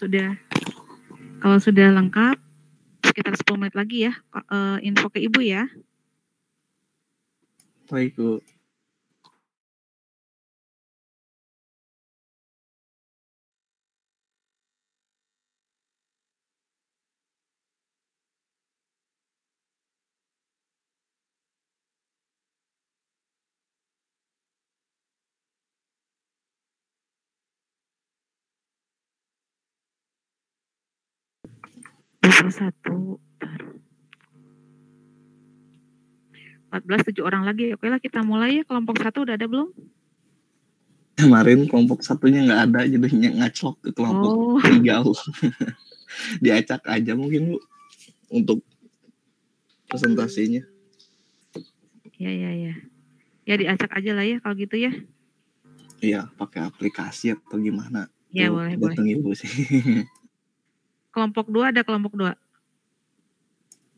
sudah lengkap, sekitar 10 menit lagi ya, info ke Ibu ya. Baik, Bu. Satu, 14, 7 orang lagi. Oke lah, kita mulai ya. Kelompok 1 udah ada belum? Kemarin kelompok satunya nggak ada, jadinya ngaclok ke kelompok 3. Diacak aja mungkin, Bu, untuk presentasinya. Iya. Ya diacak aja lah ya kalau gitu ya. Iya, pakai aplikasi atau gimana? Ya, boleh. Datang Ibu sih. Kelompok 2 ada kelompok 2?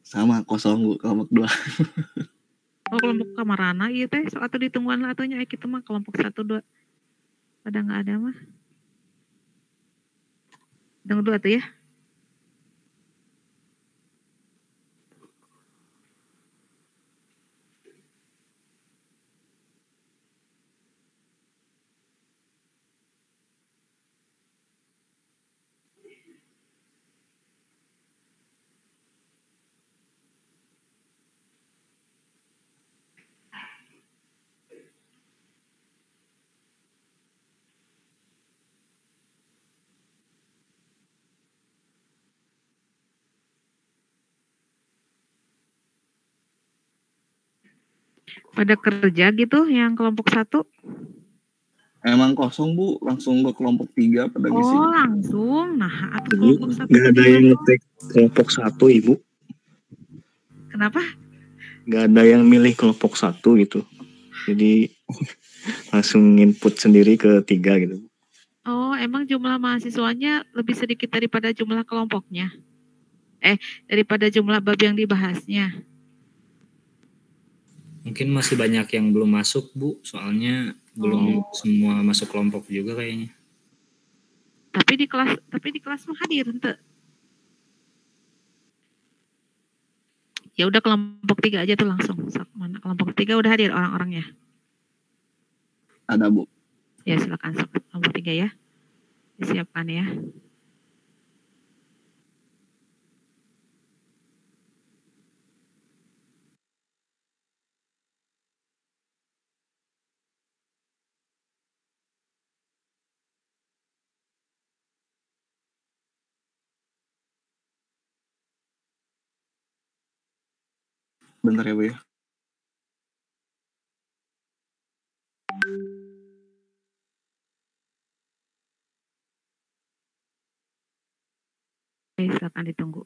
Sama, kosong, Bu, kelompok 2. Oh, kelompok kamarana iya teh, so atuh ditungguan lah atuhnya kita mah kelompok 1 2. Pada nggak ada mah. Tunggu dulu atuh ya. Pada kerja gitu yang kelompok 1? Emang kosong, Bu, langsung ke kelompok 3 pada ngisi. Oh, langsung. Nah, atau kelompok 1 nggak ada yang ngetik kelompok 1, Ibu. Kenapa? Nggak ada yang milih kelompok 1 gitu. Jadi langsung input sendiri ke 3 gitu. Oh, emang jumlah mahasiswanya lebih sedikit daripada jumlah kelompoknya? Daripada jumlah bab yang dibahasnya? Mungkin masih banyak yang belum masuk, Bu. Soalnya belum semua masuk kelompok juga kayaknya. Tapi di kelas mah hadir ente. Ya udah kelompok 3 aja tuh langsung. Mana kelompok 3 udah hadir orang-orangnya? Ada, Bu. Ya, silakan kelompok 3 ya. Disiapkan ya. Bentar ya, Bu ya. Oke, silakan ditunggu.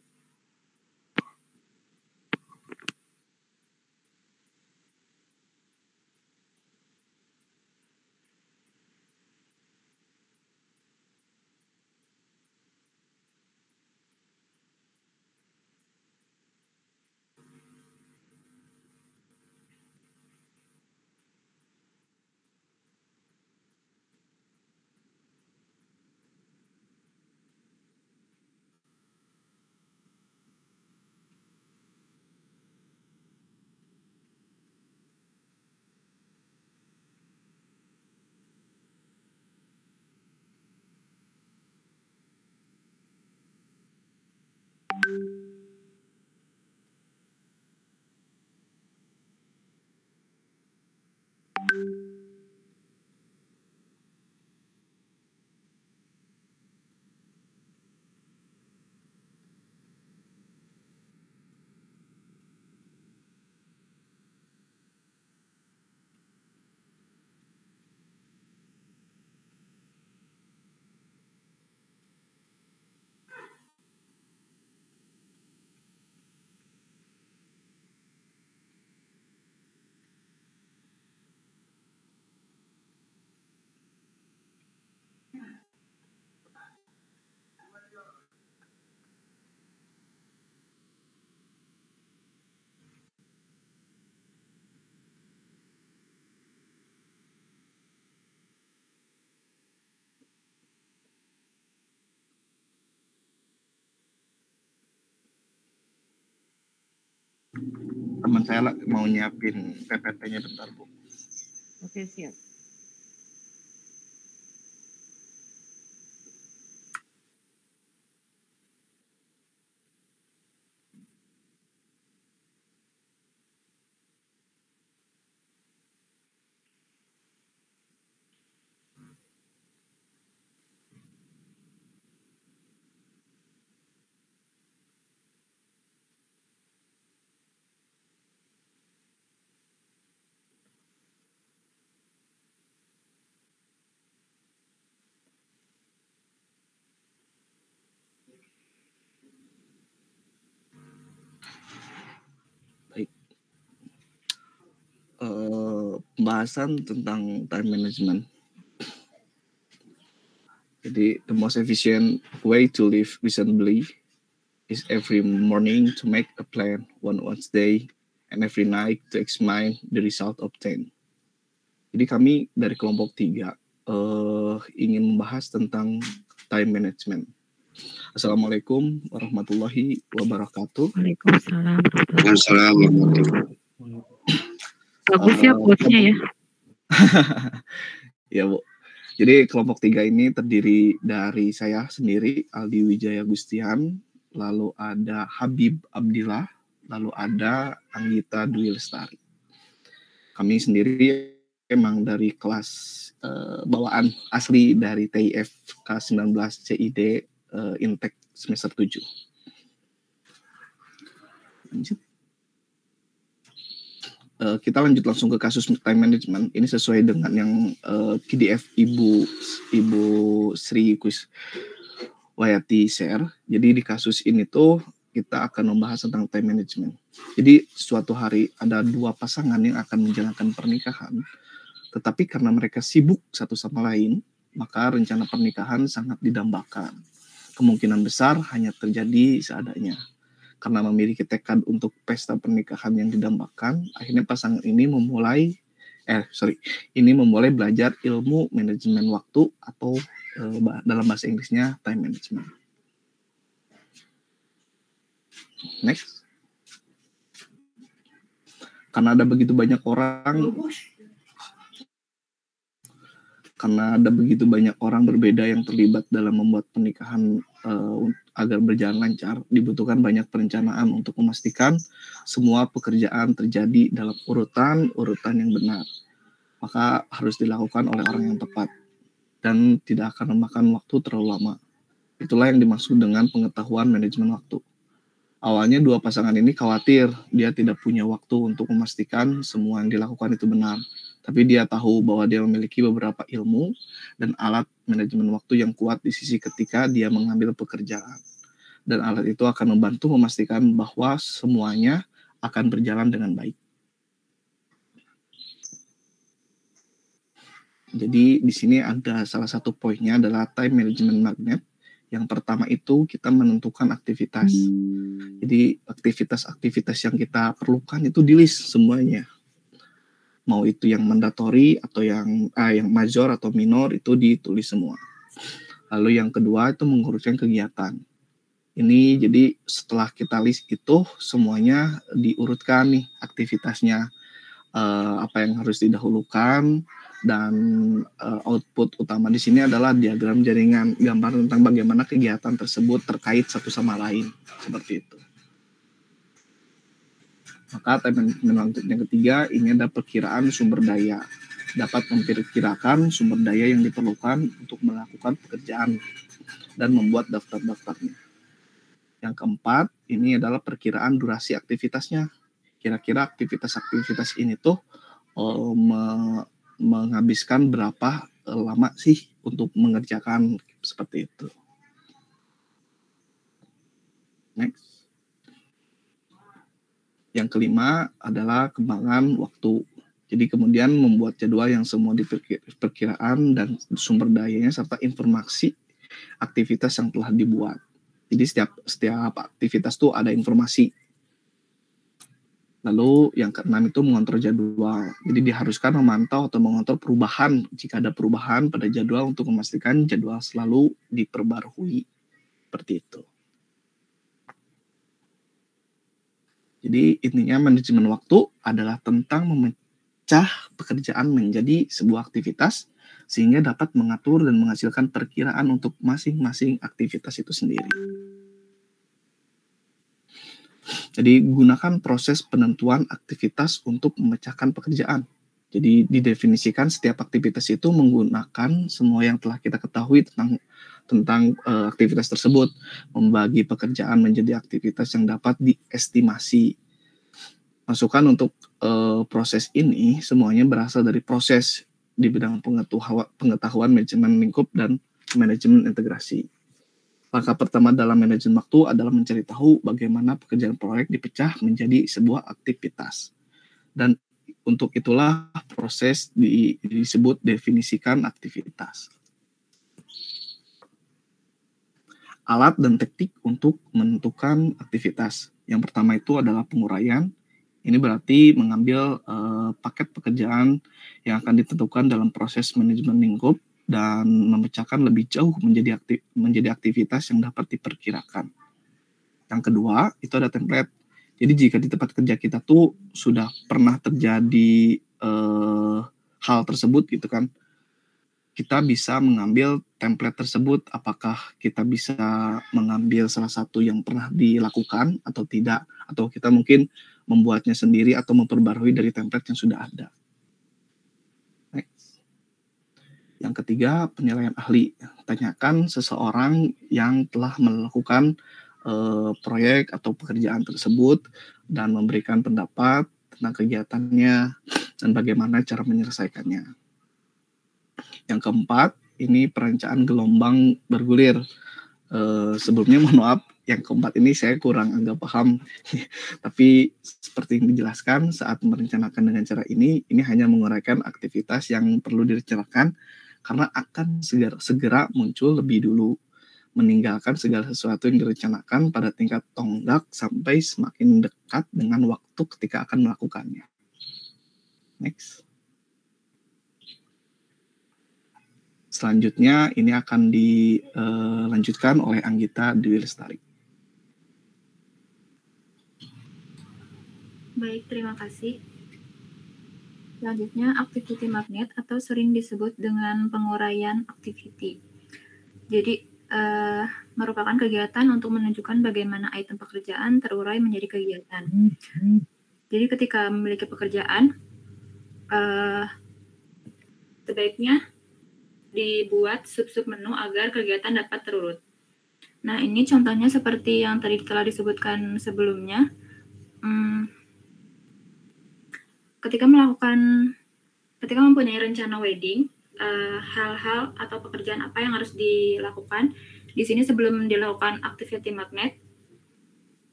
teman saya mau nyiapin PPT-nya bentar, Bu. Oke, siap. Baik. Pembahasan tentang time management. Jadi, the most efficient way to live reasonably is every morning to make a plan one day and every night to examine the result obtained. Jadi kami dari kelompok 3 ingin membahas tentang time management. Assalamualaikum warahmatullahi wabarakatuh. Waalaikumsalam. Waalaikumsalam warahmatullahi Bagus ya quotes-nya ya. Ya, Bu. Jadi kelompok 3 ini terdiri dari saya sendiri, Aldi Wijaya Gustian, lalu ada Habib Abdillah, lalu ada Anggita Dwi Lestari. Kami sendiri emang dari kelas bawaan asli dari TIF K19 CID Intek semester 7. Lanjut. Kita lanjut langsung ke kasus time management. Ini sesuai dengan yang PDF Ibu Sri Kuswayati share. Jadi di kasus ini tuh kita akan membahas tentang time management. Jadi suatu hari ada 2 pasangan yang akan menjalankan pernikahan, tetapi karena mereka sibuk satu sama lain, maka rencana pernikahan sangat didambakan. Kemungkinan besar hanya terjadi seadanya. Karena memiliki tekad untuk pesta pernikahan yang didambakan, akhirnya pasangan ini memulai belajar ilmu manajemen waktu atau dalam bahasa Inggrisnya time management. Next. Karena ada begitu banyak orang berbeda yang terlibat dalam membuat pernikahan agar berjalan lancar, dibutuhkan banyak perencanaan untuk memastikan semua pekerjaan terjadi dalam urutan yang benar. Maka harus dilakukan oleh orang yang tepat dan tidak akan memakan waktu terlalu lama. Itulah yang dimaksud dengan pengetahuan manajemen waktu. Awalnya 2 pasangan ini khawatir dia tidak punya waktu untuk memastikan semua yang dilakukan itu benar. Tapi dia tahu bahwa dia memiliki beberapa ilmu dan alat manajemen waktu yang kuat di sisi ketika dia mengambil pekerjaan. Dan alat itu akan membantu memastikan bahwa semuanya akan berjalan dengan baik. Jadi di sini ada salah satu poinnya adalah time management magnet. Yang pertama itu kita menentukan aktivitas. Jadi aktivitas-aktivitas yang kita perlukan itu di list semuanya. Mau itu yang mandatory atau yang major atau minor itu ditulis semua. Lalu yang kedua itu mengurutkan kegiatan. Ini jadi setelah kita list itu semuanya diurutkan nih aktivitasnya, apa yang harus didahulukan, dan output utama di sini adalah diagram jaringan, gambar tentang bagaimana kegiatan tersebut terkait satu sama lain, seperti itu. Maka time management yang ketiga ini ada perkiraan sumber daya. Dapat memperkirakan sumber daya yang diperlukan untuk melakukan pekerjaan dan membuat daftar-daftarnya. Yang keempat ini adalah perkiraan durasi aktivitasnya. Kira-kira aktivitas-aktivitas ini tuh menghabiskan berapa lama sih untuk mengerjakan, seperti itu. Next. Yang kelima adalah kembangan waktu. Jadi kemudian membuat jadwal yang semua diperkiraan dan sumber dayanya serta informasi aktivitas yang telah dibuat. Jadi setiap aktivitas tuh ada informasi. Lalu yang keenam itu mengontrol jadwal. Jadi diharuskan memantau atau mengontrol perubahan jika ada perubahan pada jadwal untuk memastikan jadwal selalu diperbarui. Seperti itu. Jadi intinya manajemen waktu adalah tentang memecah pekerjaan menjadi sebuah aktivitas sehingga dapat mengatur dan menghasilkan perkiraan untuk masing-masing aktivitas itu sendiri. Jadi gunakan proses penentuan aktivitas untuk memecahkan pekerjaan. Jadi didefinisikan setiap aktivitas itu menggunakan semua yang telah kita ketahui tentang aktivitas tersebut, membagi pekerjaan menjadi aktivitas yang dapat diestimasi. Masukan untuk proses ini semuanya berasal dari proses di bidang pengetahuan manajemen lingkup dan manajemen integrasi. Langkah pertama dalam manajemen waktu adalah mencari tahu bagaimana pekerjaan proyek dipecah menjadi sebuah aktivitas. Dan untuk itulah proses disebut definisikan aktivitas. Alat dan teknik untuk menentukan aktivitas. Yang pertama itu adalah penguraian. Ini berarti mengambil paket pekerjaan yang akan ditentukan dalam proses manajemen lingkup dan memecahkan lebih jauh menjadi aktivitas yang dapat diperkirakan. Yang kedua, itu ada template. Jadi jika di tempat kerja kita tuh sudah pernah terjadi hal tersebut gitu kan, kita bisa mengambil template tersebut, apakah kita bisa mengambil salah satu yang pernah dilakukan atau tidak, atau kita mungkin membuatnya sendiri atau memperbarui dari template yang sudah ada. Next. Yang ketiga, penilaian ahli. Tanyakan seseorang yang telah melakukan proyek atau pekerjaan tersebut dan memberikan pendapat tentang kegiatannya dan bagaimana cara menyelesaikannya. Yang keempat, ini perencanaan gelombang bergulir. Sebelumnya mohon maaf, yang keempat ini saya kurang agak paham. Tapi seperti yang dijelaskan, saat merencanakan dengan cara ini hanya menguraikan aktivitas yang perlu direncanakan karena akan segera muncul lebih dulu, meninggalkan segala sesuatu yang direncanakan pada tingkat tonggak sampai semakin dekat dengan waktu ketika akan melakukannya. Next. Selanjutnya ini akan dilanjutkan oleh Anggita Dwi Lestari. Baik, terima kasih. Selanjutnya, activity magnet atau sering disebut dengan penguraian activity. Jadi, merupakan kegiatan untuk menunjukkan bagaimana item pekerjaan terurai menjadi kegiatan. Jadi ketika memiliki pekerjaan, sebaiknya dibuat sub-sub menu agar kegiatan dapat terurut. Nah, ini contohnya seperti yang tadi telah disebutkan sebelumnya. Ketika mempunyai rencana wedding, hal-hal atau pekerjaan apa yang harus dilakukan di sini sebelum dilakukan activity magnet,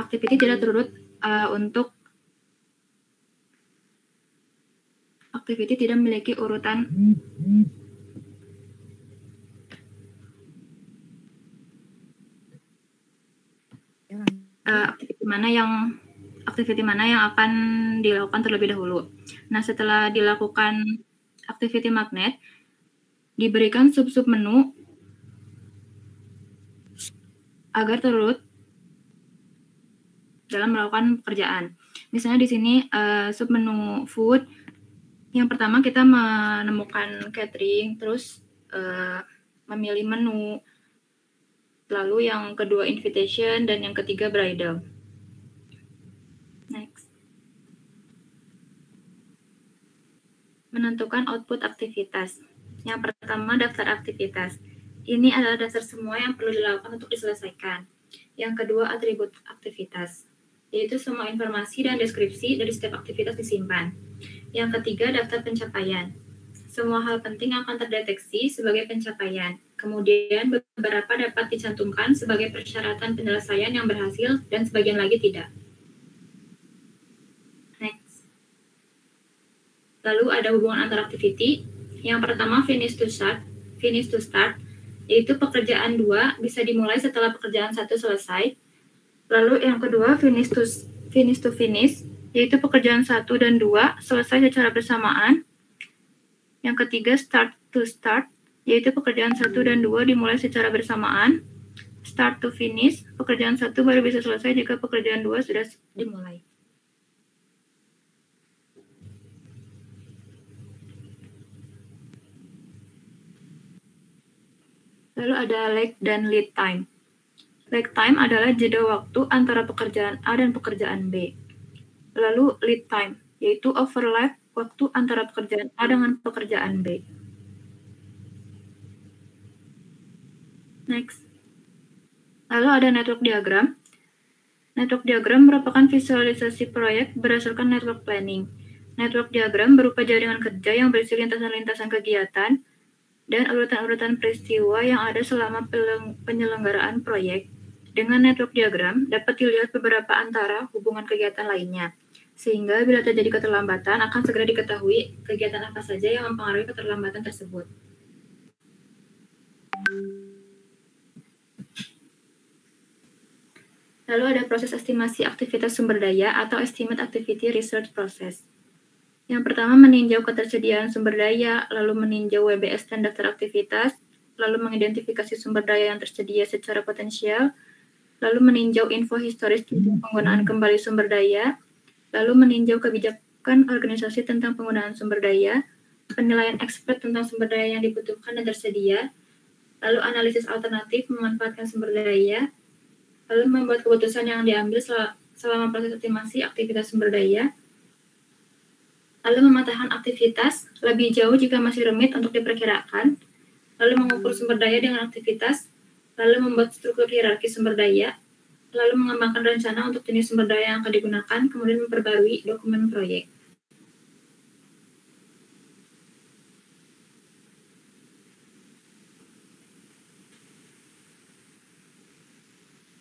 activity tidak terurut untuk activity tidak memiliki urutan aktiviti mana yang akan dilakukan terlebih dahulu. Nah, setelah dilakukan activity magnet, diberikan sub-sub menu agar terurut dalam melakukan pekerjaan. Misalnya di sini sub menu food, yang pertama kita menemukan catering, terus memilih menu, lalu yang kedua invitation, dan yang ketiga bridal. Next. Menentukan output aktivitas. Yang pertama, daftar aktivitas. Ini adalah dasar semua yang perlu dilakukan untuk diselesaikan. Yang kedua, atribut aktivitas, yaitu semua informasi dan deskripsi dari setiap aktivitas disimpan. Yang ketiga, daftar pencapaian. Semua hal penting akan terdeteksi sebagai pencapaian. Kemudian, beberapa dapat dicantumkan sebagai persyaratan penyelesaian yang berhasil dan sebagian lagi tidak. Next. Lalu ada hubungan antar activity. Yang pertama, finish to start, yaitu pekerjaan 2 bisa dimulai setelah pekerjaan 1 selesai. Lalu yang kedua, finish to finish, yaitu pekerjaan 1 dan 2 selesai secara bersamaan. Yang ketiga, start to start, yaitu pekerjaan 1 dan 2 dimulai secara bersamaan, start to finish. Pekerjaan 1 baru bisa selesai jika pekerjaan 2 sudah dimulai. Lalu ada lag dan lead time. Lag time adalah jeda waktu antara pekerjaan A dan pekerjaan B. Lalu lead time, yaitu overlap waktu antara pekerjaan A dengan pekerjaan B. Next. Lalu ada network diagram. Network diagram merupakan visualisasi proyek berdasarkan network planning. Network diagram berupa jaringan kerja yang berisi lintasan-lintasan kegiatan dan urutan-urutan peristiwa yang ada selama penyelenggaraan proyek. Dengan network diagram dapat dilihat beberapa antara hubungan kegiatan lainnya, sehingga bila terjadi keterlambatan akan segera diketahui kegiatan apa saja yang mempengaruhi keterlambatan tersebut. Lalu ada proses estimasi aktivitas sumber daya atau Estimate Activity Research Process. Yang pertama meninjau ketersediaan sumber daya, lalu meninjau WBS dan daftar aktivitas, lalu mengidentifikasi sumber daya yang tersedia secara potensial, lalu meninjau info historis tentang penggunaan kembali sumber daya, lalu meninjau kebijakan organisasi tentang penggunaan sumber daya, penilaian expert tentang sumber daya yang dibutuhkan dan tersedia, lalu analisis alternatif memanfaatkan sumber daya, lalu membuat keputusan yang diambil selama proses estimasi aktivitas sumber daya, lalu memetakan aktivitas lebih jauh jika masih rumit untuk diperkirakan, lalu mengukur sumber daya dengan aktivitas, lalu membuat struktur hierarki sumber daya, lalu mengembangkan rencana untuk jenis sumber daya yang akan digunakan, kemudian memperbarui dokumen proyek.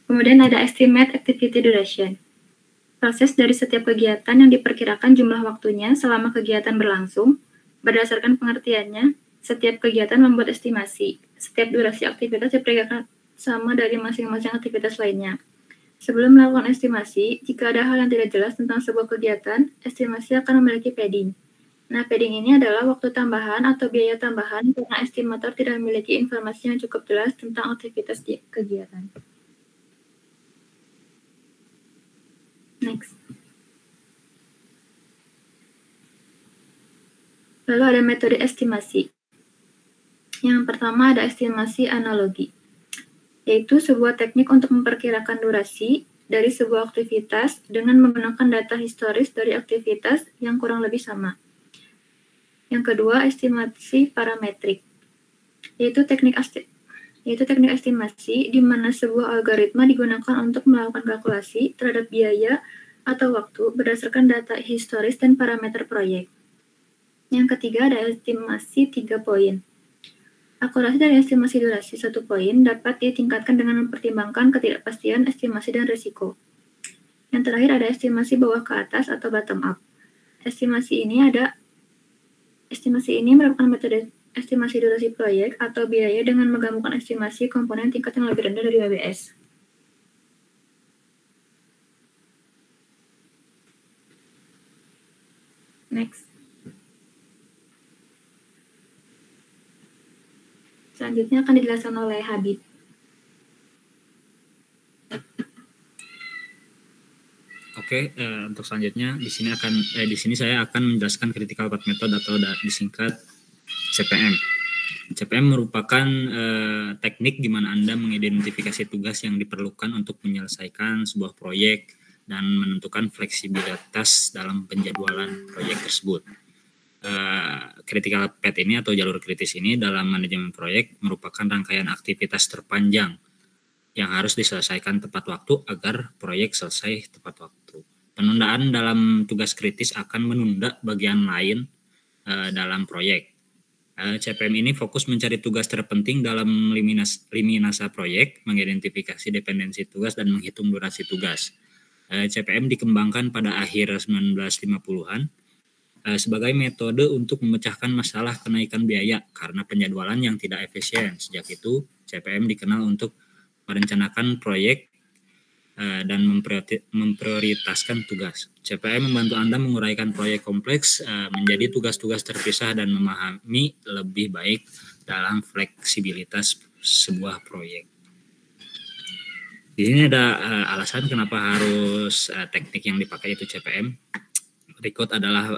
Kemudian ada Estimate Activity Duration. Proses dari setiap kegiatan yang diperkirakan jumlah waktunya selama kegiatan berlangsung. Berdasarkan pengertiannya, setiap kegiatan membuat estimasi. Setiap durasi aktivitas diperkirakan sama dari masing-masing aktivitas lainnya. Sebelum melakukan estimasi, jika ada hal yang tidak jelas tentang sebuah kegiatan, estimasi akan memiliki padding. Nah, padding ini adalah waktu tambahan atau biaya tambahan karena estimator tidak memiliki informasi yang cukup jelas tentang aktivitas di kegiatan. Next. Lalu ada metode estimasi. Yang pertama ada estimasi analogi, yaitu sebuah teknik untuk memperkirakan durasi dari sebuah aktivitas dengan menggunakan data historis dari aktivitas yang kurang lebih sama. Yang kedua, estimasi parametrik, yaitu teknik estimasi di mana sebuah algoritma digunakan untuk melakukan kalkulasi terhadap biaya atau waktu berdasarkan data historis dan parameter proyek. Yang ketiga ada estimasi 3 poin. Akurasi dari estimasi durasi 1 poin dapat ditingkatkan dengan mempertimbangkan ketidakpastian estimasi dan risiko. Yang terakhir ada estimasi bawah ke atas atau bottom up. Estimasi ini merupakan metode estimasi durasi proyek atau biaya dengan menggabungkan estimasi komponen tingkat yang lebih rendah dari WBS. Next. Selanjutnya akan dijelaskan oleh Habib. Oke, untuk selanjutnya di sini saya akan menjelaskan critical path method atau disingkat CPM. CPM merupakan teknik di mana Anda mengidentifikasi tugas yang diperlukan untuk menyelesaikan sebuah proyek dan menentukan fleksibilitas dalam penjadwalan proyek tersebut. Critical path ini atau jalur kritis ini dalam manajemen proyek merupakan rangkaian aktivitas terpanjang yang harus diselesaikan tepat waktu agar proyek selesai tepat waktu. Penundaan dalam tugas kritis akan menunda bagian lain dalam proyek. CPM ini fokus mencari tugas terpenting dalam liminasa proyek, mengidentifikasi dependensi tugas dan menghitung durasi tugas. CPM dikembangkan pada akhir 1950-an sebagai metode untuk memecahkan masalah kenaikan biaya karena penjadwalan yang tidak efisien. Sejak itu, CPM dikenal untuk merencanakan proyek dan memprioritaskan tugas. CPM membantu Anda menguraikan proyek kompleks menjadi tugas-tugas terpisah dan memahami lebih baik dalam fleksibilitas sebuah proyek. Di sini ada alasan kenapa harus teknik yang dipakai itu CPM. Berikut adalah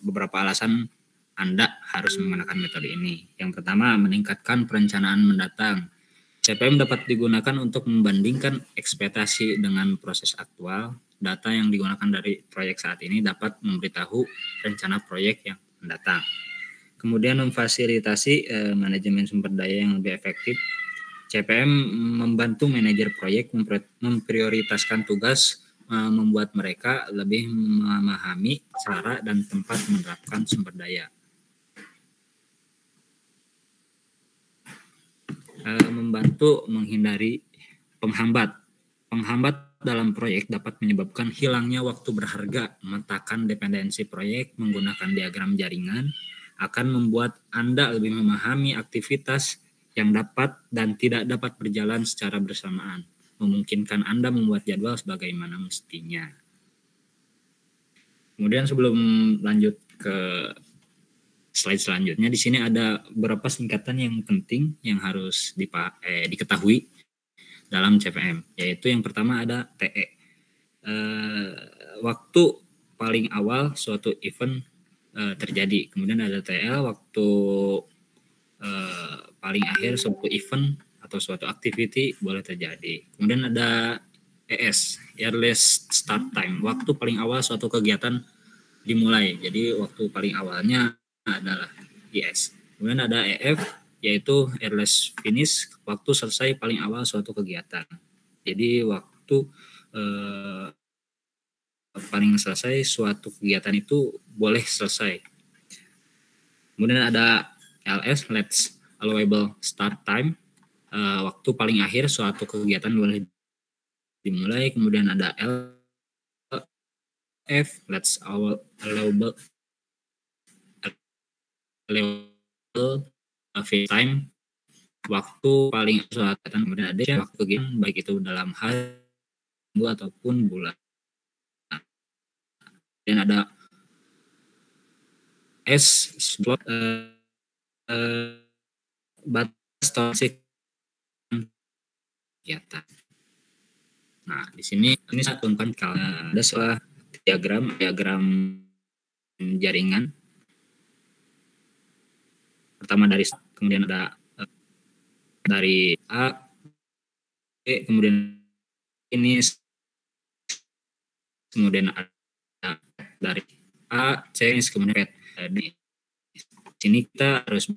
beberapa alasan Anda harus menggunakan metode ini. Yang pertama, meningkatkan perencanaan mendatang. CPM dapat digunakan untuk membandingkan ekspektasi dengan proses aktual. Data yang digunakan dari proyek saat ini dapat memberitahu rencana proyek yang mendatang. Kemudian memfasilitasi manajemen sumber daya yang lebih efektif. CPM membantu manajer proyek memprioritaskan tugas, membuat mereka lebih memahami cara dan tempat menerapkan sumber daya. Membantu menghindari penghambat. Penghambat dalam proyek dapat menyebabkan hilangnya waktu berharga. Memetakan dependensi proyek menggunakan diagram jaringan akan membuat Anda lebih memahami aktivitas yang dapat dan tidak dapat berjalan secara bersamaan. Memungkinkan Anda membuat jadwal sebagaimana mestinya. Kemudian sebelum lanjut ke slide selanjutnya, di sini ada beberapa singkatan yang penting yang harus diketahui dalam CPM, yaitu yang pertama ada TE. Waktu paling awal suatu event terjadi. Kemudian ada TL, waktu paling akhir suatu event atau suatu activity boleh terjadi. Kemudian ada ES, earliest start time, waktu paling awal suatu kegiatan dimulai. Jadi waktu paling awalnya adalah ES. Kemudian ada EF, yaitu earliest finish, waktu selesai paling awal suatu kegiatan. Jadi waktu paling selesai suatu kegiatan itu boleh selesai. Kemudian ada LS, let's allowable start time, waktu paling akhir suatu kegiatan boleh dimulai. Kemudian ada LF, let's allowable time, waktu paling suatu kegiatan. Kemudian ada waktu kegiatan baik itu dalam hari, minggu ataupun bulan. Dan ada S slot batas toleransi kegiatan. Nah, di sini saya tunjukkan kalau ada sebuah diagram jaringan. Pertama dari, kemudian ada dari A, B, kemudian ini, kemudian ada dari A, C, kemudian P. Di sini kita harus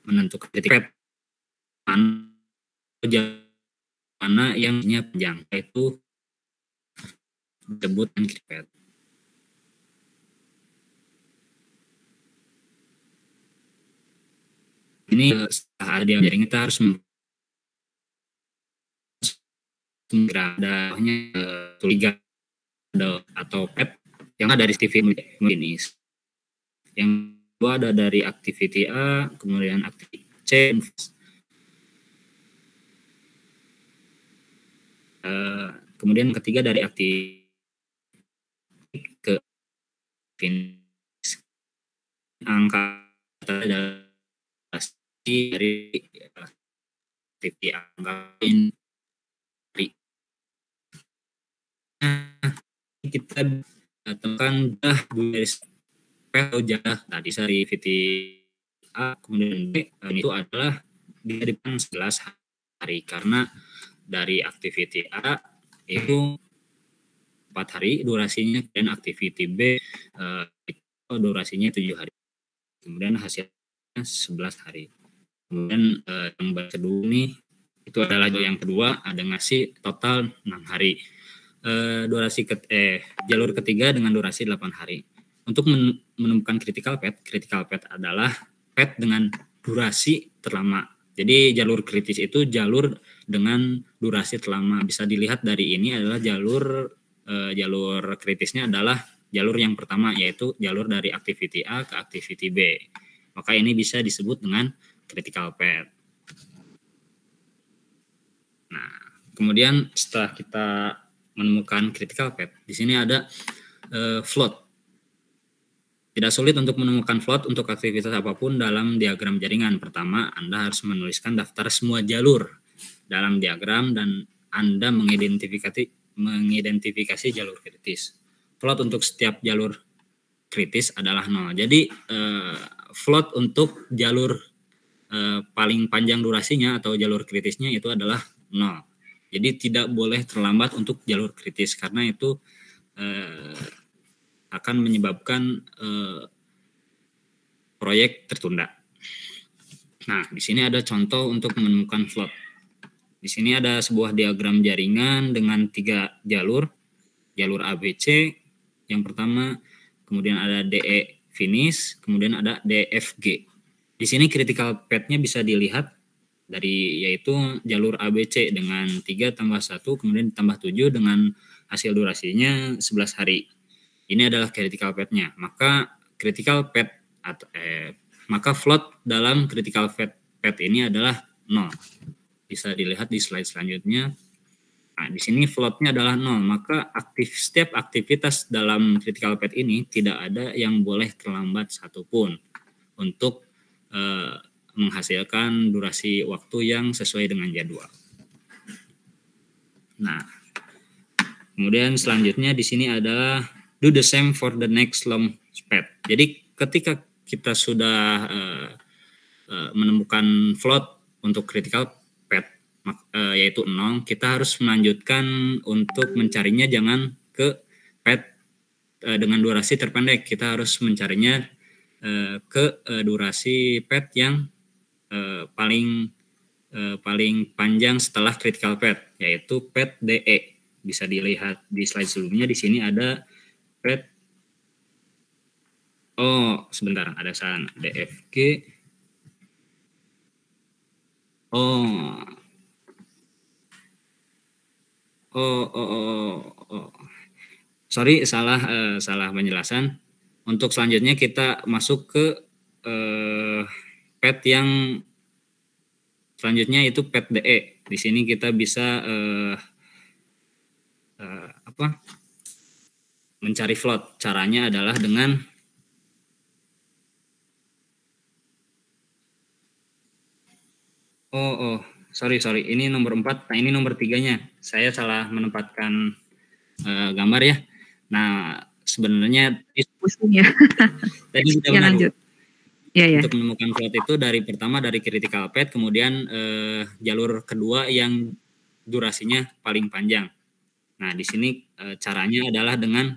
menentukan titik mana yang panjang, yaitu disebut titik. Ini setelah ada jaringan kita harus ada tuliga atau PET yang ada dari activity ini. Yang kedua ada dari activity A, kemudian activity C. Kemudian ketiga dari activity ke angka dari activity angka ini. Kita temukan dari atau jadah tadi dari VT A, kemudian B itu adalah di depan 11 hari, karena dari activity A itu 4 hari durasinya, dan activity B itu durasinya 7 hari, kemudian hasilnya 11 hari. Kemudian yang kedua nih itu adalah yang kedua ada ngasih total 6 hari. Durasi jalur ketiga dengan durasi 8 hari. Untuk menemukan critical path adalah path dengan durasi terlama. Jadi jalur kritis itu jalur dengan durasi terlama. Bisa dilihat dari ini adalah jalur kritisnya adalah jalur yang pertama, yaitu jalur dari activity A ke activity B. Maka ini bisa disebut dengan critical path. kemudian setelah kita menemukan critical path, di sini ada float. Tidak sulit untuk menemukan float untuk aktivitas apapun dalam diagram jaringan. Pertama, Anda harus menuliskan daftar semua jalur dalam diagram dan Anda mengidentifikasi jalur kritis. Float untuk setiap jalur kritis adalah 0. Jadi float untuk jalur paling panjang durasinya atau jalur kritisnya itu adalah 0. Jadi tidak boleh terlambat untuk jalur kritis karena itu akan menyebabkan proyek tertunda. Nah, di sini ada contoh untuk menemukan float. Di sini ada sebuah diagram jaringan dengan 3 jalur ABC yang pertama, kemudian ada DE finish, kemudian ada DFG. Di sini critical path-nya bisa dilihat dari yaitu jalur ABC dengan 3 tambah 1, kemudian tambah 7 dengan hasil durasinya 11 hari. Ini adalah critical path-nya. Maka critical path maka float dalam critical path ini adalah 0. Bisa dilihat di slide selanjutnya. Nah, di sini float-nya adalah 0. Maka setiap aktivitas dalam critical path ini tidak ada yang boleh terlambat satupun untuk menghasilkan durasi waktu yang sesuai dengan jadwal. Nah, kemudian selanjutnya di sini adalah do the same for the next long path. Jadi ketika kita sudah menemukan float untuk critical path yaitu 0, kita harus melanjutkan untuk mencarinya jangan ke path dengan durasi terpendek. Kita harus mencarinya ke durasi path yang paling panjang setelah critical path, yaitu path DE. Bisa dilihat di slide sebelumnya, di sini ada path. Oh, sebentar, ada salah. DFG. Sorry, salah penjelasan. Untuk selanjutnya kita masuk ke path yang selanjutnya itu path DE. Di sini kita bisa mencari float. Caranya adalah dengan sorry. Ini nomor 4. Nah, ini nomor 3-nya. Saya salah menempatkan gambar ya. Nah, sebenarnya tadi sudah benar. Lanjut. Ya. Untuk menemukan float itu pertama dari critical path, kemudian jalur kedua yang durasinya paling panjang. Nah, di sini caranya adalah dengan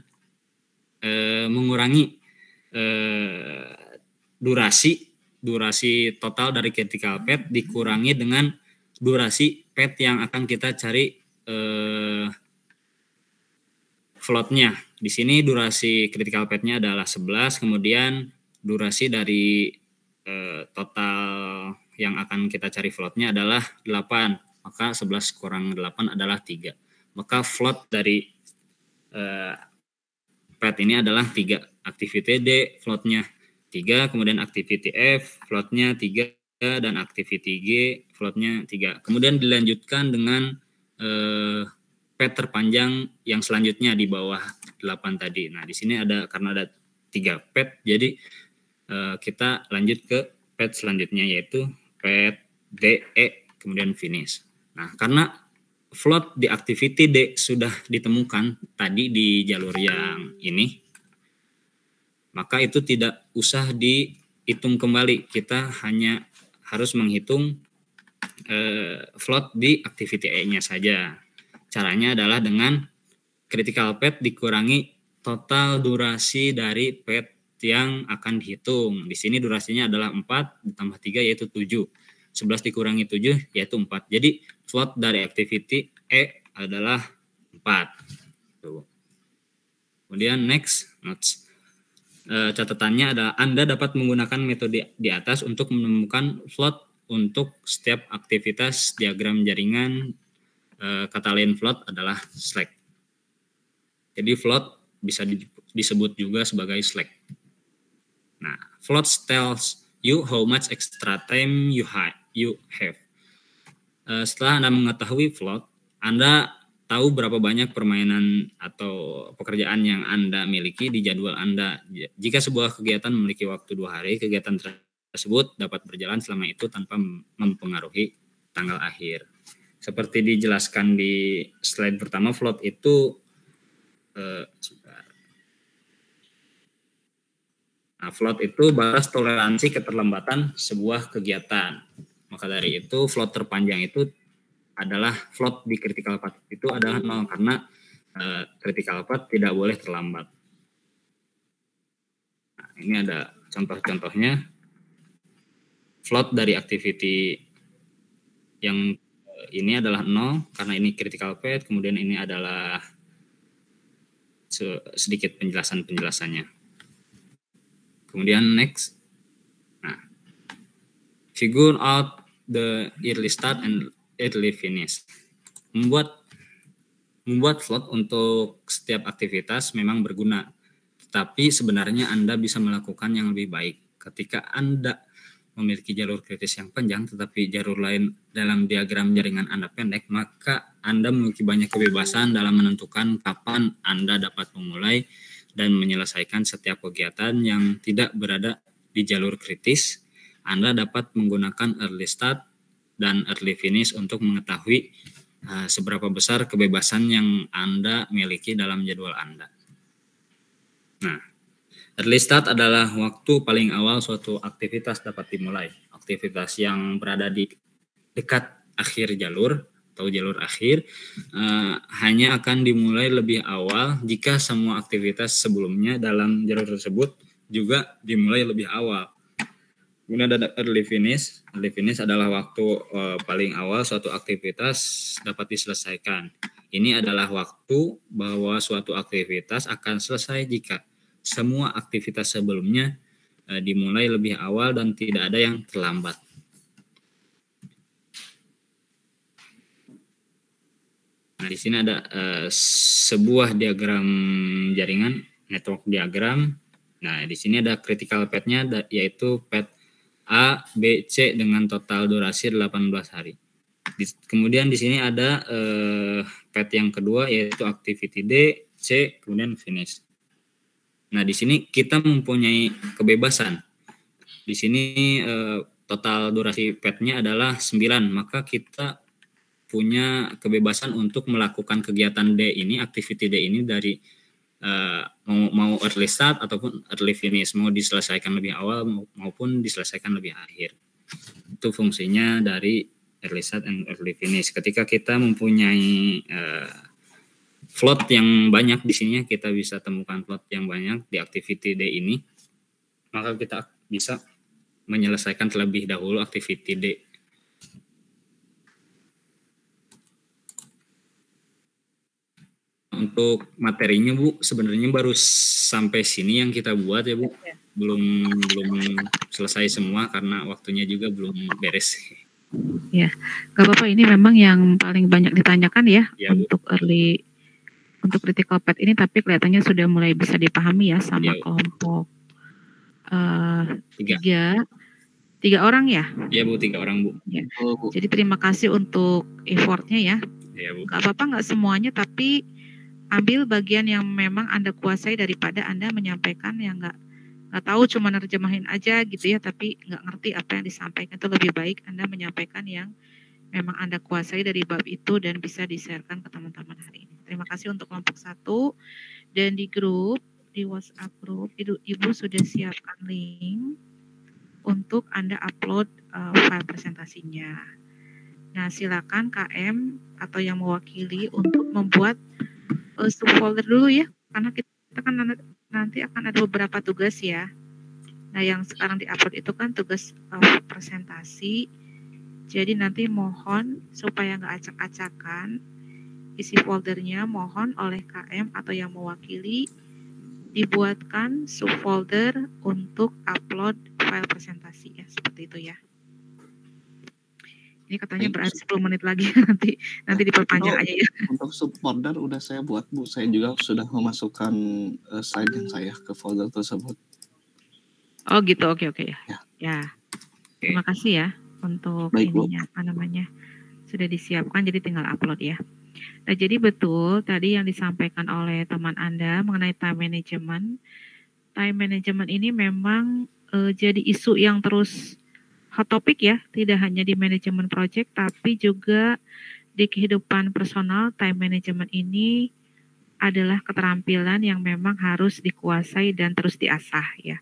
mengurangi durasi total dari critical path dikurangi dengan durasi path yang akan kita cari floatnya. Di sini durasi critical path-nya adalah 11, kemudian durasi dari total yang akan kita cari floatnya adalah 8. Maka 11 kurang 8 adalah 3. Maka float dari path ini adalah 3. Activity D floatnya 3, kemudian activity F floatnya 3, dan activity G floatnya 3. Kemudian dilanjutkan dengan path terpanjang yang selanjutnya di bawah 8 tadi. Nah, di sini karena ada 3 path, jadi kita lanjut ke path selanjutnya yaitu path DE kemudian finish. Nah, karena float di activity D sudah ditemukan tadi di jalur yang ini, maka itu tidak usah dihitung kembali. Kita hanya harus menghitung float di activity E-nya saja. Caranya adalah dengan critical path dikurangi total durasi dari path yang akan dihitung. Di sini durasinya adalah 4 ditambah 3 yaitu 7. 11 dikurangi 7 yaitu 4. Jadi float dari activity E adalah 4. Tuh. Kemudian next notes. Catatannya adalah Anda dapat menggunakan metode di atas untuk menemukan float untuk setiap aktivitas diagram jaringan. Kata lain float adalah slack. Jadi float bisa disebut juga sebagai slack. Nah, float tells you how much extra time you have. Setelah Anda mengetahui float, Anda tahu berapa banyak permainan atau pekerjaan yang Anda miliki di jadwal Anda. Jika sebuah kegiatan memiliki waktu 2 hari, kegiatan tersebut dapat berjalan selama itu tanpa mempengaruhi tanggal akhir. Seperti dijelaskan di slide pertama, float itu float itu batas toleransi keterlambatan sebuah kegiatan. Maka dari itu float terpanjang itu adalah float di critical path itu adalah 0 karena critical path tidak boleh terlambat. Nah, ini ada contoh-contohnya. Float dari activity yang ini adalah 0 karena ini critical path, kemudian ini adalah sedikit penjelasannya. Kemudian next. Nah, figure out the early start and early finish. Membuat float untuk setiap aktivitas memang berguna, tetapi sebenarnya Anda bisa melakukan yang lebih baik. Ketika Anda memiliki jalur kritis yang panjang, tetapi jalur lain dalam diagram jaringan Anda pendek, maka Anda memiliki banyak kebebasan dalam menentukan kapan Anda dapat memulai dan menyelesaikan setiap kegiatan yang tidak berada di jalur kritis. Anda dapat menggunakan early start dan early finish untuk mengetahui seberapa besar kebebasan yang Anda miliki dalam jadwal Anda. Nah, early start adalah waktu paling awal suatu aktivitas dapat dimulai. Aktivitas yang berada di dekat akhir jalur atau jalur akhir hanya akan dimulai lebih awal jika semua aktivitas sebelumnya dalam jalur tersebut juga dimulai lebih awal. Kemudian ada early finish. Early finish adalah waktu paling awal suatu aktivitas dapat diselesaikan. Ini adalah waktu bahwa suatu aktivitas akan selesai jika semua aktivitas sebelumnya dimulai lebih awal dan tidak ada yang terlambat. Nah, di sini ada sebuah diagram jaringan, network diagram. Nah, di sini ada critical path-nya yaitu path A, B, C dengan total durasi 18 hari. Kemudian di sini ada path yang kedua yaitu activity D, C, kemudian finish. Nah, di sini kita mempunyai kebebasan. Di sini total durasi path-nya adalah 9, maka kita punya kebebasan untuk melakukan kegiatan D ini, activity D ini dari mau early start ataupun early finish, mau diselesaikan lebih awal maupun diselesaikan lebih akhir. Itu fungsinya dari early start and early finish. Ketika kita mempunyai float yang banyak di sini, kita bisa temukan float yang banyak di activity D ini, maka kita bisa menyelesaikan terlebih dahulu activity D. Untuk materinya Bu, sebenarnya baru sampai sini yang kita buat ya Bu, belum selesai semua karena waktunya juga belum beres. Ya, gak apa-apa, ini memang yang paling banyak ditanyakan ya, untuk untuk critical path ini, tapi kelihatannya sudah mulai bisa dipahami ya sama kelompok 3 orang ya? Iya Bu, 3 orang Bu. Ya. Jadi terima kasih untuk effortnya ya. Iya Bu. Gak apa-apa, gak semuanya, tapi ambil bagian yang memang Anda kuasai daripada Anda menyampaikan yang nggak tahu, cuma nerjemahin aja gitu ya, tapi nggak ngerti apa yang disampaikan. Itu lebih baik Anda menyampaikan yang memang Anda kuasai dari bab itu dan bisa di-sharekan ke teman-teman hari ini. Terima kasih untuk kelompok 1, dan di grup, di WhatsApp grup, Ibu sudah siapkan link untuk Anda upload file presentasinya. Nah, silakan KM atau yang mewakili untuk membuat subfolder dulu ya, karena kita kan nanti akan ada beberapa tugas ya. Nah, yang sekarang diupload itu kan tugas presentasi. Jadi nanti mohon supaya nggak acak-acakan isi foldernya, mohon oleh KM atau yang mewakili dibuatkan subfolder untuk upload file presentasi ya, seperti itu ya. Ini katanya berarti 10 menit lagi, nanti diperpanjang aja ya. Untuk subfolder udah saya buat Bu, saya juga sudah memasukkan slide yang saya ke folder tersebut. Oh gitu, oke ya. Ya. Ya. Terima kasih ya untuk baik, ininya, apa namanya, sudah disiapkan, jadi tinggal upload ya. Nah, jadi betul tadi yang disampaikan oleh teman Anda mengenai time management. Time management ini memang jadi isu yang terus hot topic ya, tidak hanya di manajemen project tapi juga di kehidupan personal. Time management ini adalah keterampilan yang memang harus dikuasai dan terus diasah ya.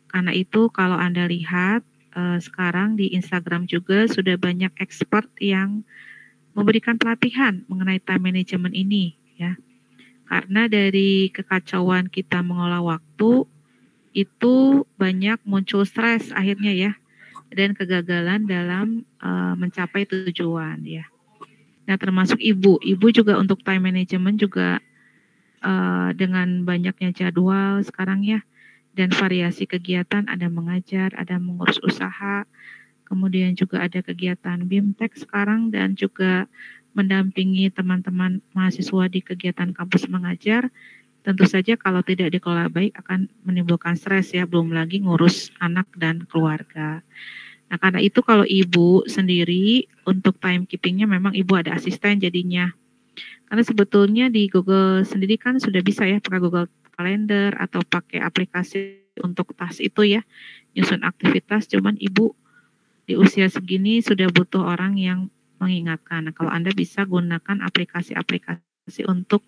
Karena itu kalau Anda lihat sekarang di Instagram juga sudah banyak expert yang memberikan pelatihan mengenai time management ini ya. Karena dari kekacauan kita mengolah waktu itu banyak muncul stres akhirnya ya, dan kegagalan dalam mencapai tujuan ya. Nah, termasuk ibu juga untuk time management juga dengan banyaknya jadwal sekarang ya, dan variasi kegiatan, ada mengajar, ada mengurus usaha, kemudian juga ada kegiatan BIMTEK sekarang, dan juga mendampingi teman-teman mahasiswa di kegiatan kampus mengajar. Tentu saja kalau tidak dikelola baik akan menimbulkan stres ya, belum lagi ngurus anak dan keluarga. Nah, karena itu kalau ibu sendiri untuk timekeepingnya memang ibu ada asisten jadinya. Karena sebetulnya di Google sendiri kan sudah bisa ya pakai Google Calendar atau pakai aplikasi untuk task itu ya, nyusun aktivitas, cuman ibu di usia segini sudah butuh orang yang mengingatkan. Nah, kalau Anda bisa gunakan aplikasi-aplikasi untuk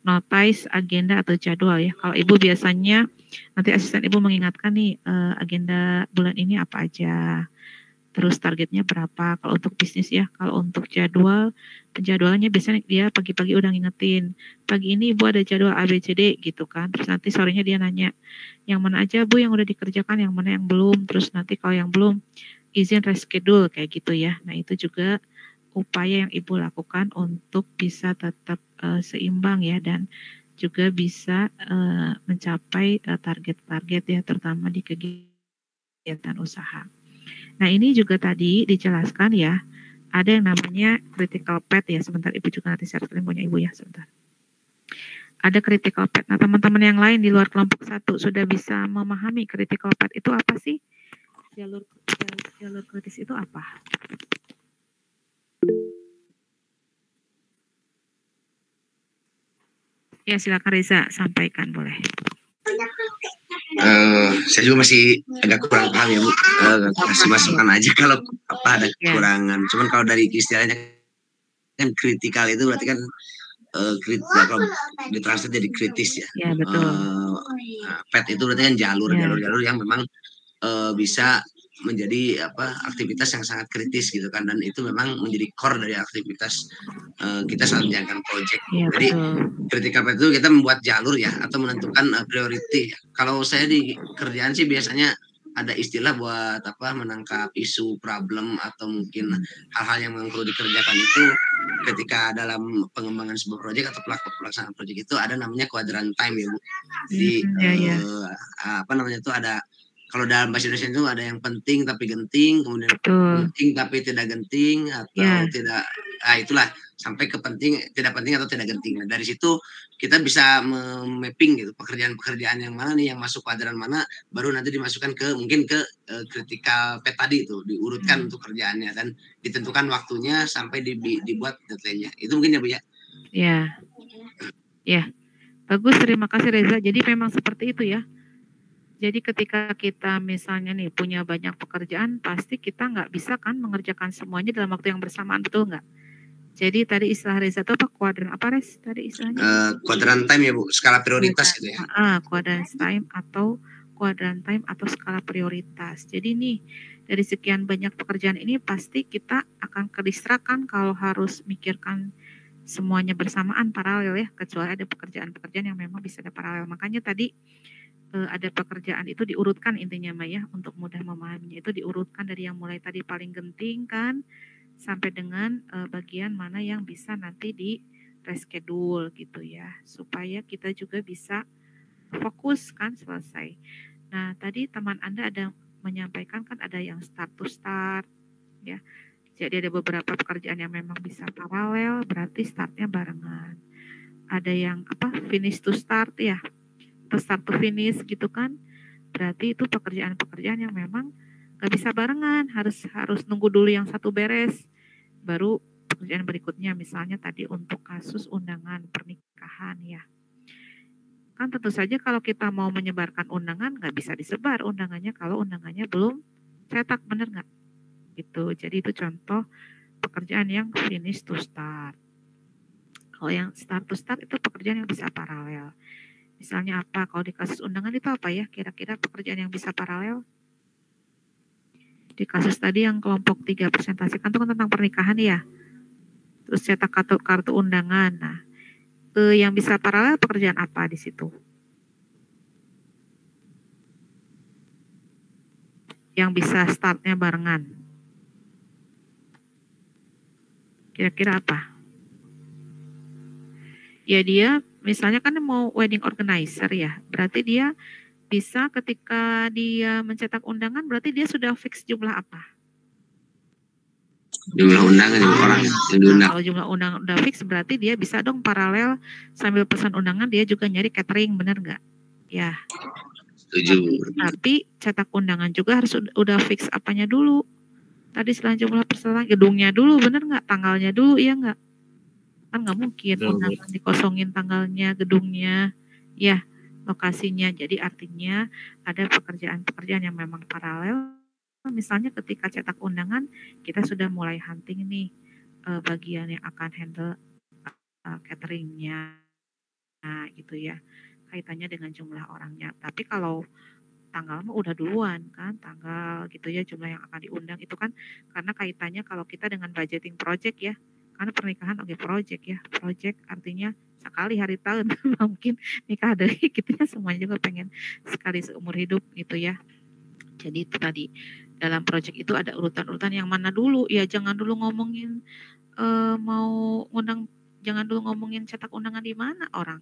notice agenda atau jadwal ya. Kalau ibu biasanya nanti asisten ibu mengingatkan nih agenda bulan ini apa aja, terus targetnya berapa kalau untuk bisnis ya. Kalau untuk penjadwalannya biasanya dia pagi-pagi udah ngingetin, pagi ini ibu ada jadwal ABCD gitu kan. Terus nanti sorenya dia nanya, yang mana aja bu yang udah dikerjakan, yang mana yang belum. Terus nanti kalau yang belum izin reschedule kayak gitu ya. Nah, itu juga upaya yang ibu lakukan untuk bisa tetap seimbang ya, dan juga bisa mencapai target-target ya, terutama di kegiatan usaha. Nah, ini juga tadi dijelaskan ya, ada yang namanya critical path ya. Sebentar, ibu juga nanti share screen punya ibu ya, sebentar. Ada critical path. Nah, teman-teman yang lain di luar kelompok 1 sudah bisa memahami critical path itu apa sih? Jalur kritis itu apa? Ya, silakan Reza, sampaikan boleh. Saya juga masih agak kurang paham ya Bu. Kasih masukan aja kalau apa ada kekurangan. Cuman kalau dari istilahnya kan kritikal itu berarti kan kalau ditranslate jadi kritis ya. Ya, betul. Path itu berarti kan jalur yang memang bisa menjadi aktivitas yang sangat kritis gitu kan, dan itu memang menjadi core dari aktivitas kita saat menjalankan proyek. Ya, jadi betul. critical path itu kita membuat jalur ya, atau menentukan priority. Kalau saya di kerjaan sih biasanya ada istilah buat menangkap isu problem atau mungkin hal-hal yang memang perlu dikerjakan itu ketika dalam pengembangan sebuah proyek atau pelaksanaan proyek itu ada namanya quadrant time ya Bu. Jadi itu ada, kalau dalam bahasa Indonesia itu ada yang penting tapi genting, kemudian penting tapi tidak genting, atau tidak, itulah sampai ke tidak penting atau tidak genting. Nah, dari situ kita bisa mapping gitu pekerjaan-pekerjaan yang mana nih yang masuk kuadran mana, baru nanti dimasukkan ke critical path tadi itu, diurutkan untuk kerjaannya dan ditentukan waktunya sampai dibuat deadline-nya. Itu mungkin ya Bu ya. Ya. Bagus, terima kasih Reza. Jadi memang seperti itu ya. Jadi ketika kita misalnya nih punya banyak pekerjaan, pasti kita nggak bisa kan mengerjakan semuanya dalam waktu yang bersamaan, betul nggak? Jadi tadi istilah Reza itu apa? Kuadran apa Res tadi istilahnya? Kuadran time ya Bu, skala prioritas gitu ya. Kuadran time atau skala prioritas. Jadi nih dari sekian banyak pekerjaan ini pasti kita akan kedistrakan kalau harus mikirkan semuanya bersamaan paralel ya, kecuali ada pekerjaan-pekerjaan yang memang bisa ada paralel. Makanya tadi ada pekerjaan itu diurutkan intinya Maya, untuk mudah memahaminya itu diurutkan dari yang mulai tadi paling genting kan sampai dengan bagian mana yang bisa nanti di reschedule gitu ya, supaya kita juga bisa fokus kan selesai. Nah, tadi teman Anda ada menyampaikan kan ada yang start to start ya. Jadi ada beberapa pekerjaan yang memang bisa paralel, berarti startnya barengan. Ada yang finish to start ya, start to finish gitu kan, berarti itu pekerjaan-pekerjaan yang memang gak bisa barengan, harus nunggu dulu yang satu beres baru pekerjaan berikutnya misalnya tadi untuk kasus undangan pernikahan ya. Kan tentu saja kalau kita mau menyebarkan undangan nggak bisa disebar undangannya kalau undangannya belum cetak, bener nggak? Gitu. Jadi itu contoh pekerjaan yang finish to start. Kalau yang start to start itu pekerjaan yang bisa paralel. Misalnya apa? Kalau di kasus undangan itu apa ya? Kira-kira pekerjaan yang bisa paralel? Di kasus tadi yang kelompok 3 presentasikan itu kan tentang pernikahan ya. Terus cetak kartu undangan. Nah, yang bisa paralel pekerjaan apa di situ? Yang bisa startnya barengan. Kira-kira apa? Ya dia misalnya kan mau wedding organizer ya. Berarti dia bisa ketika dia mencetak undangan berarti dia sudah fix jumlah apa? Jumlah undangan yang orang yang Nah, diundang. kalau jumlah undangan udah fix berarti dia bisa dong paralel sambil pesan undangan dia juga nyari catering, bener nggak? Ya. Setuju. Tapi cetak undangan juga harus udah fix apanya dulu. Tadi selain jumlah peserta gedungnya dulu, bener nggak? Tanggalnya dulu, iya nggak? Kan nggak mungkin Betul, undangan dikosongin tanggalnya, gedungnya, ya lokasinya. Jadi artinya ada pekerjaan-pekerjaan yang memang paralel. Misalnya ketika cetak undangan kita sudah mulai hunting nih bagian yang akan handle cateringnya, nah, gitu ya. Kaitannya dengan jumlah orangnya. Tapi kalau tanggal mah udah duluan kan, tanggal gitu ya, jumlah yang akan diundang itu kan karena kaitannya kalau kita dengan budgeting project ya, karena pernikahan oke project ya, project artinya sekali hari tahun mungkin nikah dari kita semuanya juga pengen sekali seumur hidup gitu ya. Jadi itu tadi dalam project itu ada urutan-urutan yang mana dulu ya, jangan dulu ngomongin mau undang, jangan dulu ngomongin cetak undangan di mana, orang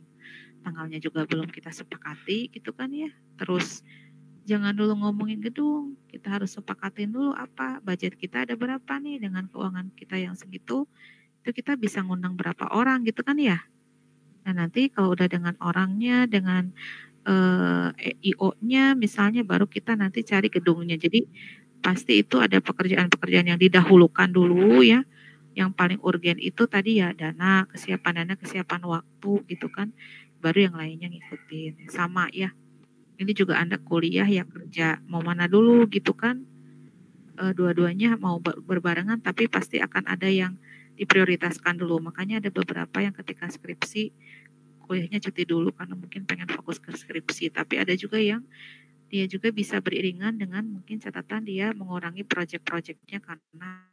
tanggalnya juga belum kita sepakati gitu kan ya. Terus jangan dulu ngomongin gedung, kita harus sepakatin dulu apa budget kita ada berapa nih dengan keuangan kita yang segitu, itu kita bisa ngundang berapa orang gitu kan ya. Nah nanti kalau udah dengan orangnya, dengan EIO-nya misalnya baru kita nanti cari gedungnya. Jadi pasti itu ada pekerjaan-pekerjaan yang didahulukan dulu ya. Yang paling urgen itu tadi ya dana, kesiapan waktu gitu kan. Baru yang lainnya ngikutin. Sama ya. Ini juga Anda kuliah ya kerja, mau mana dulu gitu kan. Dua-duanya mau berbarengan tapi pasti akan ada yang diprioritaskan dulu. Makanya ada beberapa yang ketika skripsi kuliahnya cuti dulu karena mungkin pengen fokus ke skripsi. Tapi ada juga yang dia juga bisa beriringan dengan mungkin catatan dia mengurangi proyek-proyeknya karena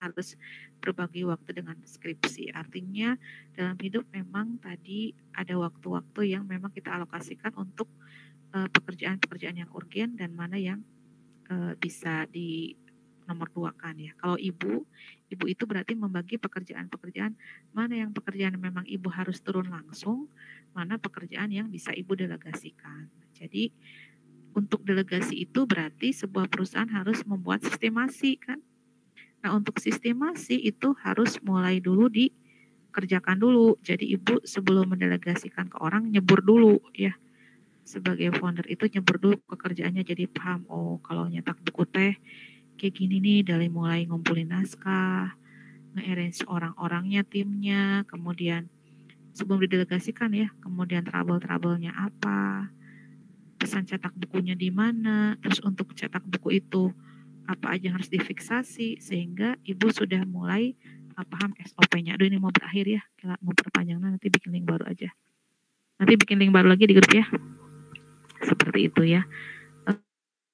harus berbagi waktu dengan skripsi. Artinya dalam hidup memang tadi ada waktu-waktu yang memang kita alokasikan untuk pekerjaan-pekerjaan yang urgen dan mana yang bisa di nomor 2 kan ya. Kalau ibu itu berarti membagi pekerjaan-pekerjaan mana yang pekerjaan memang ibu harus turun langsung, mana pekerjaan yang bisa ibu delegasikan. Jadi untuk delegasi itu berarti sebuah perusahaan harus membuat sistemasi kan. Nah untuk sistemasi itu harus mulai dulu dikerjakan dulu. Jadi ibu sebelum mendelegasikan ke orang nyebur dulu ya. Sebagai founder itu nyebur dulu pekerjaannya jadi paham, oh kalau nyetak buku teh kayak gini nih, dari mulai ngumpulin naskah, nge-arrange orang-orangnya, timnya, kemudian sebelum didelegasikan ya, kemudian trouble-troublenya apa, pesan cetak bukunya di mana, terus untuk cetak buku itu apa aja yang harus difiksasi, sehingga ibu sudah mulai paham SOP-nya. Aduh ini mau berakhir ya, kalau mau perpanjangnya nanti bikin link baru aja. Nanti bikin link baru lagi di grup ya. Seperti itu ya.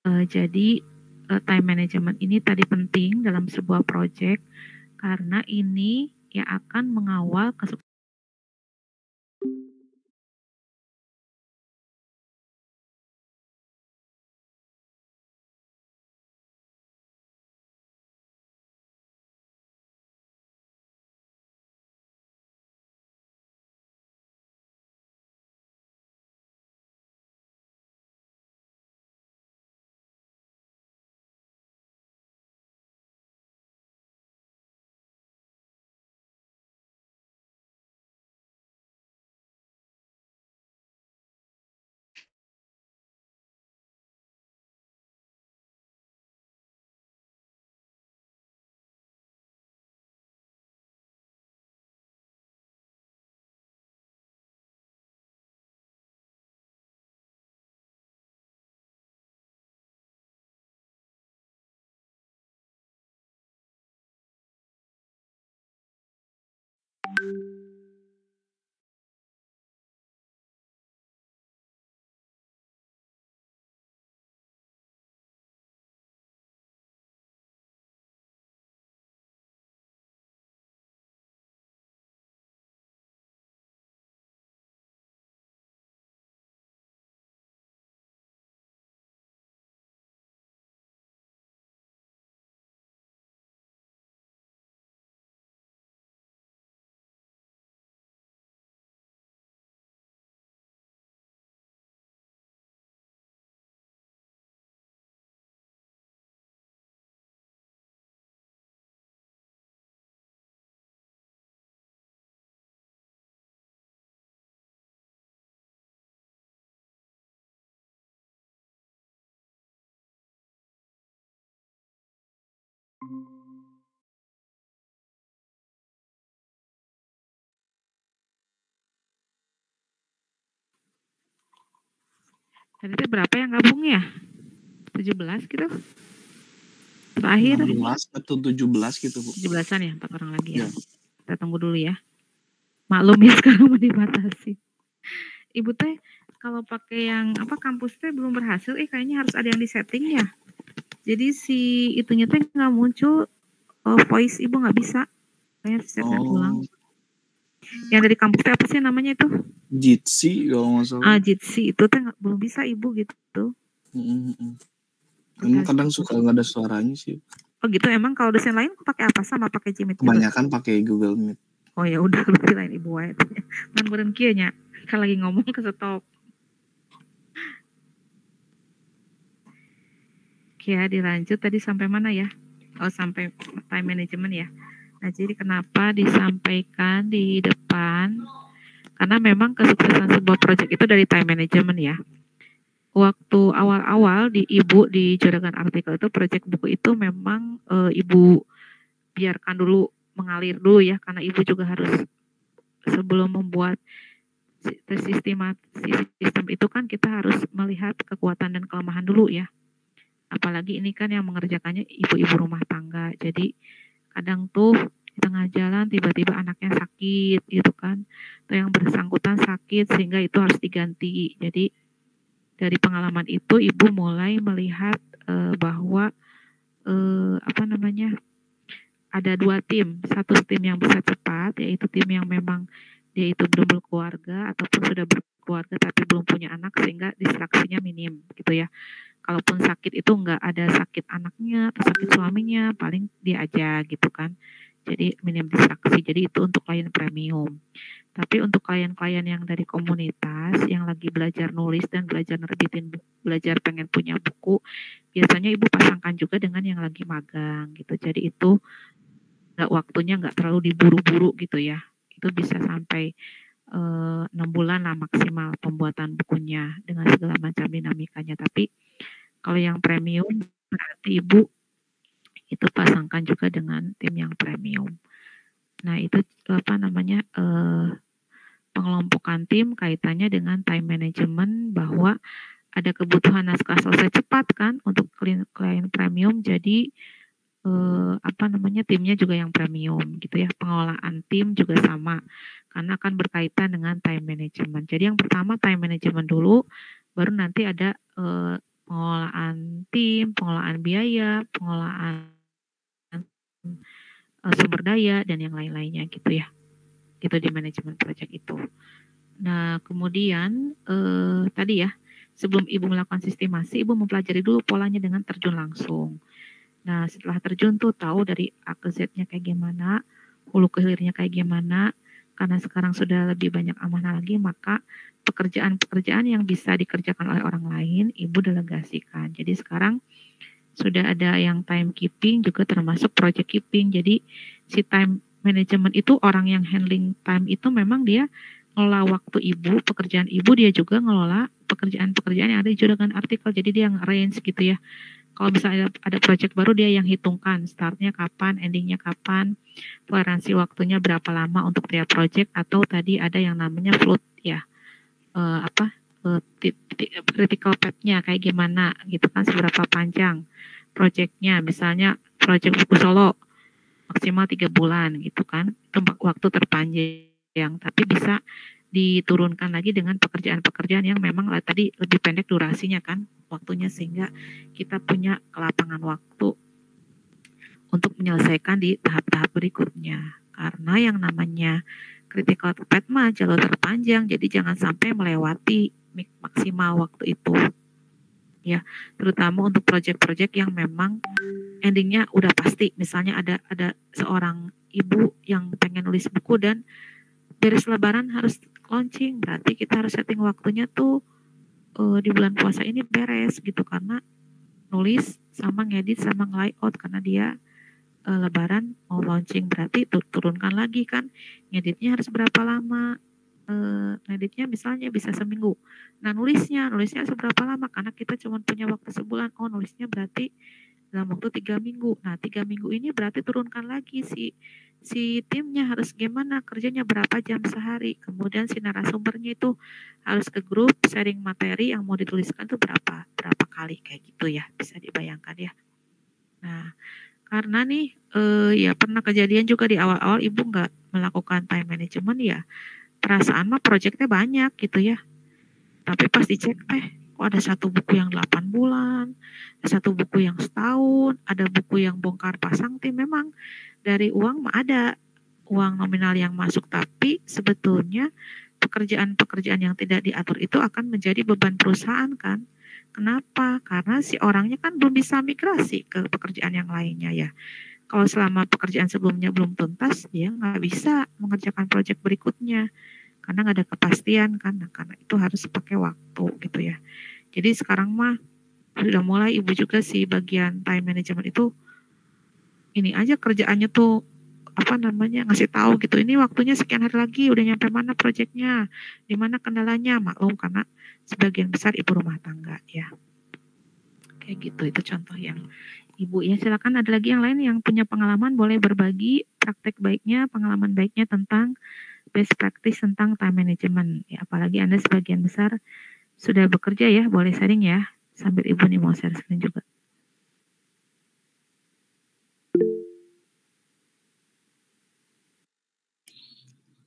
Jadi time management ini tadi penting dalam sebuah project karena ini yang akan mengawal kesuksesan Tadi itu berapa yang gabung ya? 17 gitu? Terakhir 16 atau 17 gitu, Bu. 17-an ya, 4 orang lagi ya. Ya. Kita tunggu dulu ya. Maklum ya sekarang mau dibatasi. Ibu teh kalau pakai yang kampus teh belum berhasil, kayaknya harus ada yang disetting ya. Jadi si itunya teh nggak muncul, voice ibu nggak bisa. Kayaknya setting ulang. Yang dari kampus teh apa sih namanya itu? Jitsi kalau nggak salah. Jitsi itu teh belum bisa ibu gitu. Emang kadang suka nggak ada suaranya sih. Oh gitu, emang kalau dosen lain pakai apa, sama pakai Jimit? Kebanyakan pakai Google Meet. Oh ya udah, lebih lain ibu wae. Kan beureun kieu nya, kan lagi ngomong ke stop. Oke ya, dilanjut tadi sampai mana ya? Oh, sampai time management ya. Nah, jadi kenapa disampaikan di depan? Karena memang kesuksesan sebuah proyek itu dari time management ya. Waktu awal-awal Ibu di Juragan Artikel itu, proyek buku itu memang Ibu biarkan dulu mengalir dulu ya, karena Ibu juga harus sebelum membuat sistem itu kan kita harus melihat kekuatan dan kelemahan dulu ya. Apalagi ini kan yang mengerjakannya ibu-ibu rumah tangga. Jadi kadang tuh di tengah jalan tiba-tiba anaknya sakit gitu kan, atau yang bersangkutan sakit sehingga itu harus diganti. Jadi dari pengalaman itu ibu mulai melihat bahwa ada 2 tim. Satu tim yang bisa cepat, yaitu tim yang memang dia itu belum berkeluarga ataupun sudah berkeluarga tapi belum punya anak sehingga distraksinya minim gitu ya. Kalaupun sakit itu nggak ada sakit anaknya atau sakit suaminya, paling dia aja gitu kan. Jadi minim distraksi. Jadi itu untuk klien premium. Tapi untuk klien-klien yang dari komunitas yang lagi belajar nulis dan belajar nerbitin buku, belajar pengen punya buku, biasanya ibu pasangkan juga dengan yang lagi magang gitu. Jadi itu waktunya nggak terlalu diburu-buru gitu ya. Itu bisa sampai 6 bulan lah maksimal pembuatan bukunya dengan segala macam dinamikanya. Tapi kalau yang premium berarti ibu itu pasangkan juga dengan tim yang premium. Nah itu pengelompokan tim kaitannya dengan time management, bahwa ada kebutuhan naskah selesai cepat kan untuk klien premium. Jadi timnya juga yang premium gitu ya. Pengelolaan tim juga sama karena akan berkaitan dengan time management. Jadi yang pertama time management dulu, baru nanti ada pengelolaan tim, pengelolaan biaya, pengelolaan sumber daya dan yang lain-lainnya gitu ya. Itu di manajemen project itu. Nah, kemudian tadi ya, sebelum ibu melakukan sistemasi, ibu mempelajari dulu polanya dengan terjun langsung. Nah, setelah terjun tuh tahu dari A ke Z-nya kayak gimana, hulu ke hilirnya kayak gimana. Karena sekarang sudah lebih banyak amanah lagi, maka pekerjaan-pekerjaan yang bisa dikerjakan oleh orang lain, ibu delegasikan. Jadi sekarang sudah ada yang timekeeping juga termasuk project keeping. Jadi si time management itu orang yang handling time itu memang dia ngelola waktu ibu, pekerjaan ibu, dia juga ngelola pekerjaan-pekerjaan yang ada di Juragan Artikel. Jadi dia nge-arrange gitu ya. Kalau misalnya ada project baru, dia yang hitungkan startnya kapan, endingnya kapan, toleransi waktunya berapa lama untuk tiap project, atau tadi ada yang namanya float ya, critical path-nya kayak gimana gitu kan, seberapa panjang projectnya. Misalnya project buku solo maksimal 3 bulan gitu kan. Itu waktu terpanjang, tapi bisa diturunkan lagi dengan pekerjaan-pekerjaan yang memang tadi lebih pendek durasinya kan waktunya, sehingga kita punya kelapangan waktu untuk menyelesaikan di tahap-tahap berikutnya. Karena yang namanya critical path mah jalur terpanjang, jadi jangan sampai melewati maksimal waktu itu. Ya, terutama untuk proyek-proyek yang memang endingnya udah pasti. Misalnya ada seorang ibu yang pengen nulis buku dan beres lebaran harus launching, berarti kita harus setting waktunya tuh di bulan puasa ini beres gitu, karena nulis sama ngedit sama layout, karena dia lebaran mau launching, berarti turunkan lagi kan ngeditnya harus berapa lama, ngeditnya misalnya bisa seminggu, nah nulisnya seberapa lama, karena kita cuma punya waktu sebulan, oh nulisnya berarti dalam waktu 3 minggu, nah 3 minggu ini berarti turunkan lagi si timnya harus gimana, kerjanya berapa jam sehari, kemudian si narasumbernya itu harus ke grup sharing materi yang mau dituliskan tuh berapa kali, kayak gitu ya, bisa dibayangkan ya. Nah, karena nih ya pernah kejadian juga di awal-awal ibu nggak melakukan time management ya, perasaan mah proyeknya banyak gitu ya, tapi pas dicek kok ada satu buku yang 8 bulan, ada satu buku yang setahun, ada buku yang bongkar pasang tim. Memang dari uang mah ada uang nominal yang masuk, tapi sebetulnya pekerjaan-pekerjaan yang tidak diatur itu akan menjadi beban perusahaan kan. Kenapa? Karena si orangnya kan belum bisa migrasi ke pekerjaan yang lainnya ya. Kalau selama pekerjaan sebelumnya belum tuntas, dia nggak bisa mengerjakan proyek berikutnya karena nggak ada kepastian kan. Nah, karena itu harus pakai waktu gitu ya. Jadi sekarang mah sudah mulai ibu juga sih bagian time management itu ini aja kerjaannya tuh ngasih tahu gitu, ini waktunya sekian hari lagi, udah nyampe mana proyeknya, di mana kendalanya, maklum karena sebagian besar ibu rumah tangga ya, kayak gitu. Itu contoh yang ibu ya. Silakan ada lagi yang lain yang punya pengalaman, boleh berbagi praktek baiknya, pengalaman baiknya tentang best practice tentang time management ya, apalagi Anda sebagian besar sudah bekerja ya, boleh sharing ya, sambil ibu nih mau share screen juga.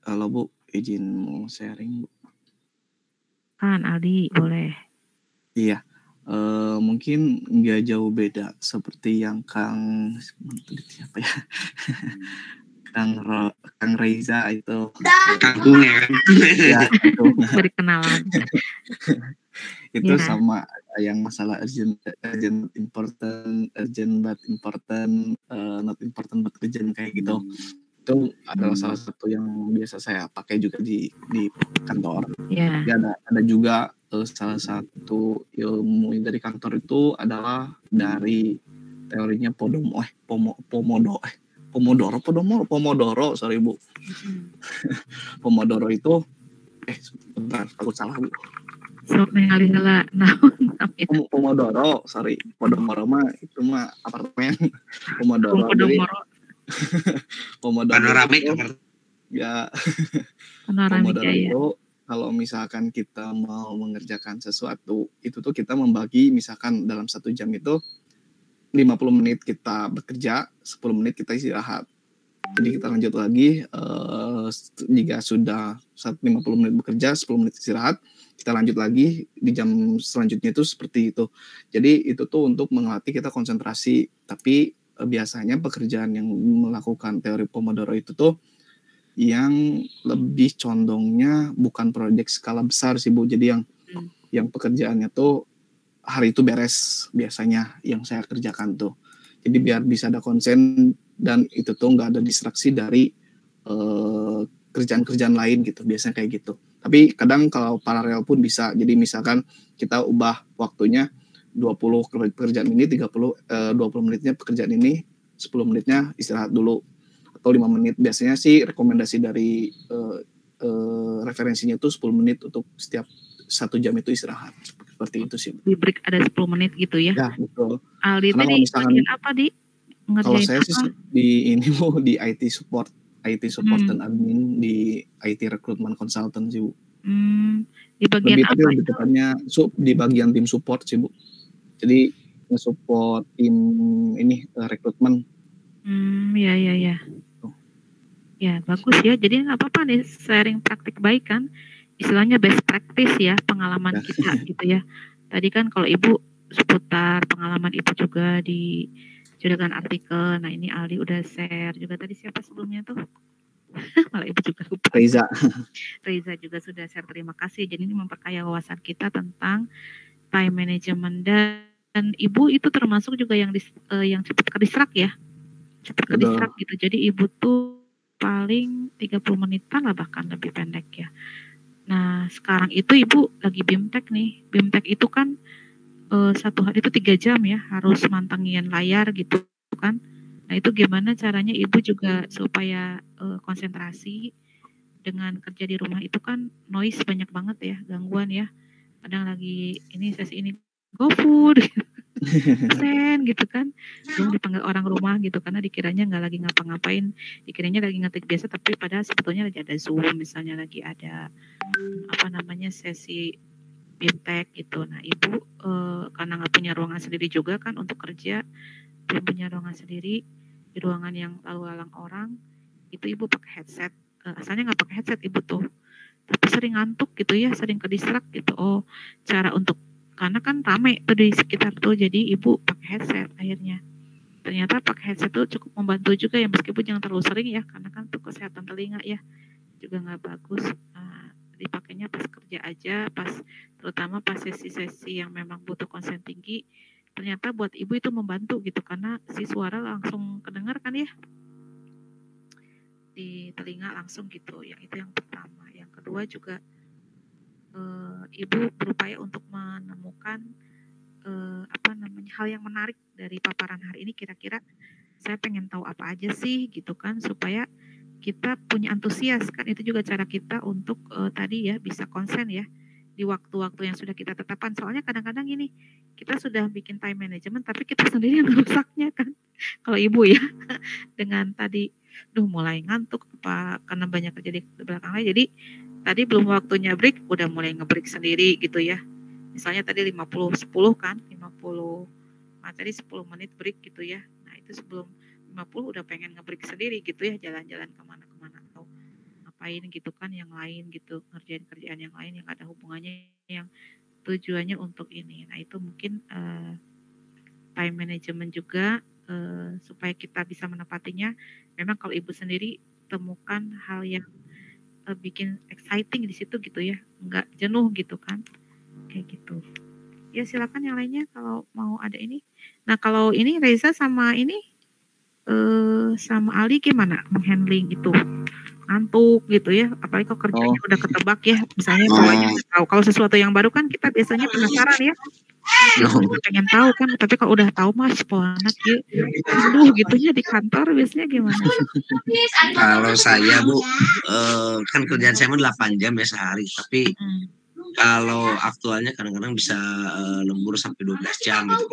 Kalau Bu, izin mau sharing Bu. Kan Aldi, boleh. Iya, mungkin nggak jauh beda seperti yang Kang siapa ya, Kang Reza itu. Kangkung ya. Ya, itu. Beri kenalan. Itu Ya. sama yang masalah urgent important, urgent but important, not important but urgent kayak gitu. Itu adalah salah satu yang biasa saya pakai juga di kantor. Ya. Ya, ada juga salah satu ilmu dari kantor itu adalah dari teorinya Pomodoro, sorry Bu. Pomodoro itu sebentar, aku salah Bu. Sok ningali heula naon namanya? Pomodoro, sorry. Pomodoro mah itu mah apartemen. Pomodoro. Pomodoro Panoramik itu, ya. Panoramik Pomodoro ya. itu kalau misalkan kita mau mengerjakan sesuatu, itu tuh kita membagi misalkan dalam 1 jam itu 50 menit kita bekerja, 10 menit kita istirahat. Jadi kita lanjut lagi, jika sudah 50 menit bekerja, 10 menit istirahat, kita lanjut lagi di jam selanjutnya itu seperti itu. Jadi itu tuh untuk melatih kita konsentrasi. Tapi biasanya pekerjaan yang melakukan teori Pomodoro itu tuh yang lebih condongnya bukan proyek skala besar sih Bu. Jadi yang pekerjaannya tuh hari itu beres biasanya yang saya kerjakan tuh. Jadi biar bisa ada konsen dan itu tuh nggak ada distraksi dari kerjaan-kerjaan lain gitu. Biasanya kayak gitu. Tapi kadang kalau paralel pun bisa. Jadi misalkan kita ubah waktunya 20 pekerjaan ini, 20 menitnya pekerjaan ini, 10 menitnya istirahat dulu. Atau 5 menit. Biasanya sih rekomendasi dari referensinya itu 10 menit untuk setiap 1 jam itu istirahat. Seperti itu sih. Di break ada 10 menit gitu ya. Ya, betul. Aldi Karena tadi bagian apa di? Kalau saya Ngerjain sih apa? di ini Bu, di IT support dan admin di IT recruitment consultant sih Bu. Di bagian Tapi apa lebih itu? tepatnya di bagian tim support sih Bu. Jadi nge-support tim ini rekrutmen Ya, ya, ya. Ya, bagus ya. Jadi nggak apa-apa nih sharing praktik baik kan. Istilahnya best practice ya, pengalaman kita gitu ya. Tadi kan kalau Ibu seputar pengalaman Ibu juga di judulkan artikel. Nah, ini Aldi udah share juga tadi siapa sebelumnya tuh? Malah Ibu juga lupa. Reza juga sudah share, terima kasih. Jadi ini memperkaya wawasan kita tentang time management dan Ibu itu termasuk juga yang cepat ke-distract ya. Cepat ke-distract gitu. Jadi Ibu tuh paling 30 menitan lah bahkan lebih pendek ya. Nah sekarang itu Ibu lagi BIMTEK nih. BIMTEK itu kan satu hari itu 3 jam ya harus mantengin layar gitu kan. Nah itu gimana caranya Ibu juga supaya konsentrasi dengan kerja di rumah itu kan noise banyak banget ya, gangguan ya. Kadang lagi ini sesi ini GoFood sen gitu kan, belum dipanggil orang rumah gitu karena dikiranya nggak lagi ngapa-ngapain, dikiranya lagi ngetik biasa tapi padahal sebetulnya lagi ada Zoom, misalnya lagi ada sesi BIMTEK gitu. Nah Ibu karena nggak punya ruangan sendiri juga kan untuk kerja, belum punya ruangan sendiri di ruangan yang lalu lalang orang, itu Ibu pakai headset. Asalnya nggak pakai headset Ibu tuh, tapi sering ngantuk gitu ya, sering ke-distract gitu. Oh cara untuk, karena kan rame tuh di sekitar tuh, jadi Ibu pakai headset akhirnya. Ternyata pakai headset tuh cukup membantu juga ya, meskipun jangan terlalu sering ya, karena kan untuk kesehatan telinga ya juga nggak bagus. Dipakainya pas kerja aja, terutama pas sesi-sesi yang memang butuh konsen tinggi. Ternyata buat Ibu itu membantu gitu, karena si suara langsung kedengar kan ya di telinga langsung gitu. Yang itu yang pertama. Yang kedua juga Ibu berupaya untuk menemukan hal yang menarik dari paparan hari ini. Kira-kira saya pengen tahu apa aja sih gitu kan, supaya kita punya antusias kan. Itu juga cara kita untuk tadi ya bisa konsen ya di waktu-waktu yang sudah kita tetapkan. Soalnya kadang-kadang ini kita sudah bikin time management tapi kita sendiri yang rusaknya kan. Kalau Ibu ya dengan tadi mulai ngantuk apa karena banyak kerja di belakangnya, jadi tadi belum waktunya break udah mulai nge-break sendiri gitu ya. Misalnya tadi 50-10 kan, 50 materi 10 menit break gitu ya. Nah itu sebelum 50 udah pengen nge-break sendiri gitu ya, jalan-jalan kemana-kemana atau ngapain gitu kan yang lain gitu, ngerjain kerjaan yang lain yang ada hubungannya, yang tujuannya untuk ini. Nah itu mungkin time management juga supaya kita bisa menepatinya. Memang kalau Ibu sendiri temukan hal yang bikin exciting di situ gitu ya, nggak jenuh gitu kan, kayak gitu. Ya silakan yang lainnya kalau mau ada ini. Nah kalau ini Reza sama ini sama Ali gimana menghandling itu ngantuk gitu ya, apalagi kalau kerjanya udah ketebak ya, misalnya polanya udah tahu. Kalau sesuatu yang baru kan kita biasanya penasaran ya, pengen tahu kan, tapi kalau udah tahu mas ponak ya, aduh gitu ya di kantor biasanya gimana? Kalau saya Bu, kan kerjaan saya 8 jam ya sehari, tapi kalau aktualnya kadang-kadang bisa lembur sampai 12 jam gitu.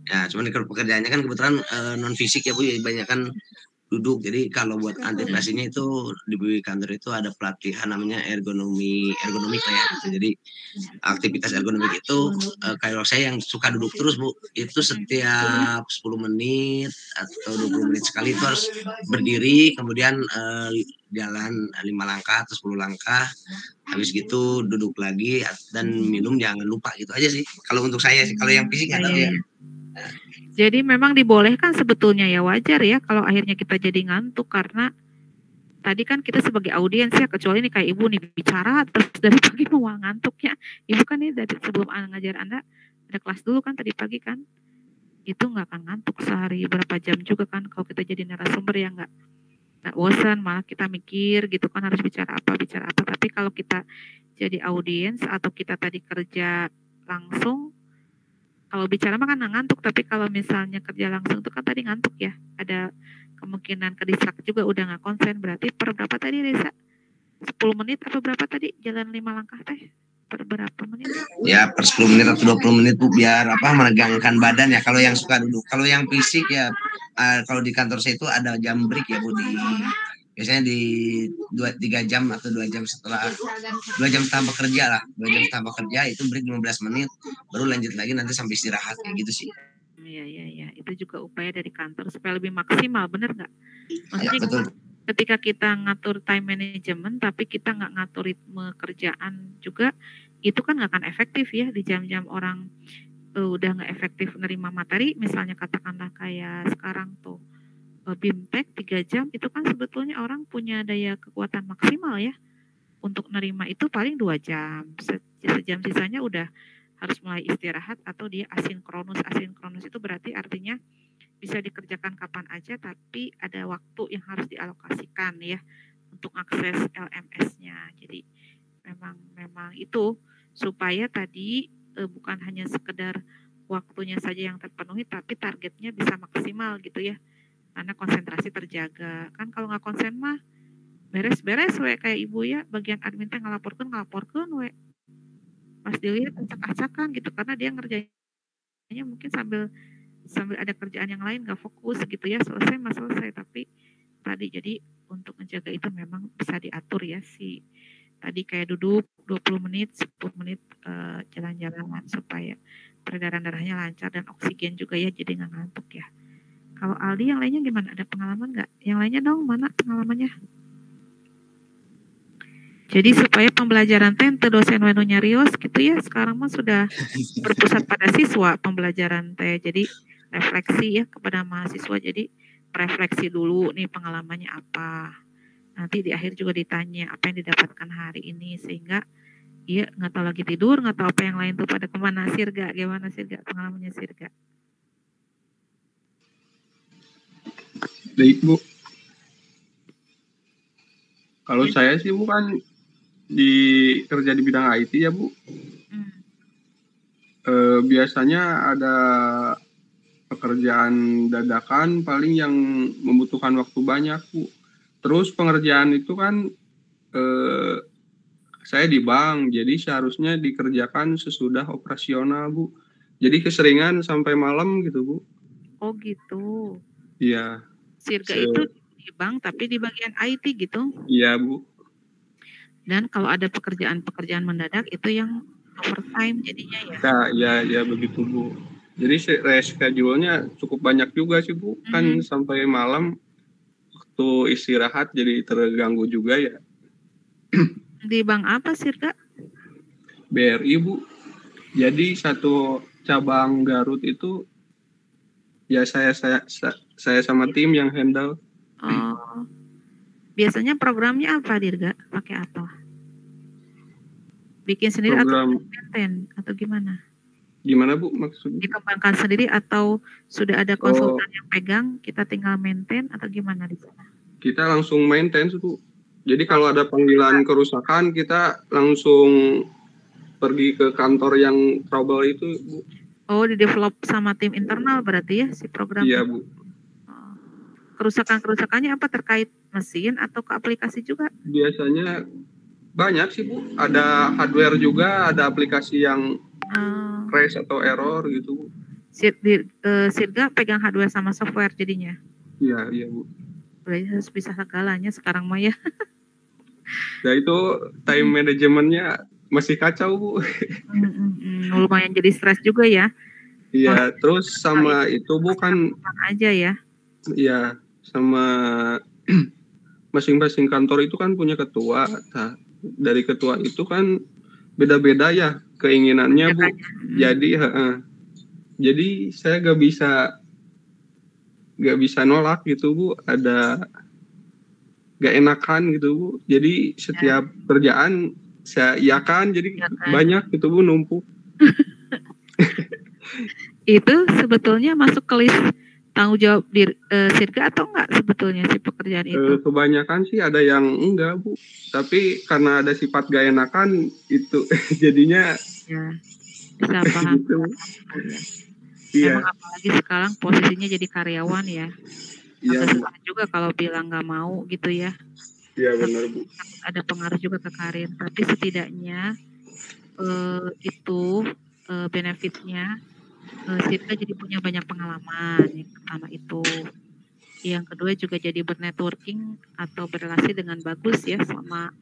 Cuman kalau pekerjaannya kan kebetulan non fisik ya Bu, ya banyak kan duduk. Jadi kalau buat antisipasinya itu di kantor itu ada pelatihan namanya ergonomik lah ya. Jadi aktivitas ergonomik itu kalau saya yang suka duduk terus Bu, itu setiap 10 menit atau 20 menit sekali itu harus berdiri, kemudian jalan 5 langkah atau 10 langkah, habis gitu duduk lagi dan minum jangan lupa, gitu aja sih kalau untuk saya sih. Kalau yang fisik nggak tahu ya. Jadi memang dibolehkan sebetulnya ya, wajar ya kalau akhirnya kita jadi ngantuk, karena tadi kan kita sebagai audiens ya, kecuali nih kayak Ibu nih bicara terus dari pagi mau ngantuknya. Ibu kan nih dari sebelum ngajar Anda ada kelas dulu kan tadi pagi kan, itu nggak akan ngantuk sehari berapa jam juga kan kalau kita jadi narasumber ya, nggak bosan, malah kita mikir gitu kan harus bicara apa. Tapi kalau kita jadi audiens atau kita tadi kerja langsung, kalau bicara mah kan ngantuk, tapi kalau misalnya kerja langsung itu kan tadi ngantuk ya, ada kemungkinan ke-distract juga, udah nggak konsen. Berarti per berapa tadi Reza? 10 menit atau berapa tadi jalan 5 langkah teh? Per berapa menit? Ya per 10 menit atau 20 menit Bu, biar menegangkan badan ya kalau yang suka duduk. Kalau yang fisik ya kalau di kantor saya itu ada jam break ya Bu, biasanya di 3 jam atau 2 jam setelah 2 jam tambah kerja lah, 2 jam tambah kerja itu break 15 menit baru lanjut lagi nanti sampai istirahat kayak gitu sih. Iya. Itu juga upaya dari kantor supaya lebih maksimal, bener nggak? Ya, Maksudnya betul. ketika kita ngatur time management, tapi kita nggak ngatur ritme kerjaan juga, itu kan nggak akan efektif ya di jam-jam orang udah nggak efektif menerima materi. Misalnya katakanlah kayak sekarang tuh BIMTEK 3 jam, itu kan sebetulnya orang punya daya kekuatan maksimal ya untuk nerima itu paling 2 jam. Sejam sisanya udah harus mulai istirahat atau dia asinkronus. Asinkronus itu berarti artinya bisa dikerjakan kapan aja tapi ada waktu yang harus dialokasikan ya untuk akses LMS-nya. Jadi memang itu supaya tadi bukan hanya sekedar waktunya saja yang terpenuhi tapi targetnya bisa maksimal gitu ya. Karena konsentrasi terjaga. Kan kalau nggak konsen mah beres-beres we kayak ibu ya, bagian admin teh ngelaporkan we. Pas dilihat acak-acakan gitu karena dia ngerjainnya mungkin sambil ada kerjaan yang lain nggak fokus gitu ya, selesai tapi tadi jadi untuk menjaga itu memang bisa diatur ya si tadi kayak duduk 20 menit 10 menit jalan-jalan supaya peredaran darahnya lancar dan oksigen juga ya jadi nggak ngantuk ya. Kalau Aldi yang lainnya gimana, ada pengalaman nggak? Yang lainnya dong, mana pengalamannya? Jadi supaya pembelajaran teh dosen wenu nyarios gitu ya, sekarang mah sudah berpusat pada siswa pembelajaran teh. Jadi refleksi ya kepada mahasiswa. Jadi refleksi dulu nih pengalamannya apa. Nanti di akhir juga ditanya apa yang didapatkan hari ini sehingga iya nggak tahu lagi tidur, nggak tahu apa yang lain tuh pada kemana. Sirga, gimana Sirga pengalamannya Sirga? Baik Bu. Kalau saya sih bukan kerja di bidang IT ya Bu. Biasanya ada pekerjaan dadakan paling yang membutuhkan waktu banyak Bu. Terus pengerjaan itu kan saya di bank, jadi seharusnya dikerjakan sesudah operasional Bu. Jadi keseringan sampai malam gitu Bu. Oh gitu. Iya. Sirga itu di bank tapi di bagian IT gitu. Iya Bu. Dan kalau ada pekerjaan mendadak itu yang overtime jadinya ya. Ya begitu Bu. Jadi reschedule-nya cukup banyak juga sih Bu. Kan sampai malam waktu istirahat jadi terganggu juga ya. Di bank apa Sirga? BRI Bu. Jadi satu cabang Garut itu ya saya sama tim yang handle. Oh. Biasanya programnya apa Dirga? Pakai apa? Bikin sendiri atau maintain atau gimana? Gimana Bu maksudnya? Dikembangkan sendiri atau sudah ada konsultan yang pegang, kita tinggal maintain atau gimana di sana? Kita langsung maintenance Bu. Jadi kalau ada panggilan kerusakan kita langsung pergi ke kantor yang trouble itu Bu. Oh, di-develop sama tim internal berarti ya si program? Iya Bu. Kerusakan-kerusakannya apa, terkait mesin atau ke aplikasi juga? Biasanya banyak sih Bu. Ada hardware juga, ada aplikasi yang crash atau error gitu Bu. Sirga pegang hardware sama software jadinya? Iya Bu. Berarti harus bisa segalanya sekarang mah ya. Ya itu time manajemennya masih kacau Bu. Lumayan jadi stres juga ya. Iya, terus sama itu Bu kan aja ya. Iya, sama masing-masing kantor itu kan punya ketua. Nah, dari ketua itu kan beda-beda ya keinginannya Bu. Jadi saya gak bisa nolak gitu Bu. Ada gak enakan gitu Bu. Jadi setiap kerjaan saya iakan, jadi banyak gitu Bu, numpuk. Itu sebetulnya masuk ke list tanggung jawab Sirga atau enggak sebetulnya si pekerjaan itu? Kebanyakan sih ada yang enggak Bu, tapi karena ada sifat gak enakan itu jadinya ya, bisa paham gitu. Iya. Emang apalagi sekarang posisinya jadi karyawan ya. Iya juga kalau bilang nggak mau gitu ya. Iya benar Bu. Ada pengaruh juga ke karir, tapi setidaknya itu benefitnya Sirga jadi punya banyak pengalaman. Yang pertama itu, yang kedua juga jadi bernetworking atau berrelasi dengan bagus ya sama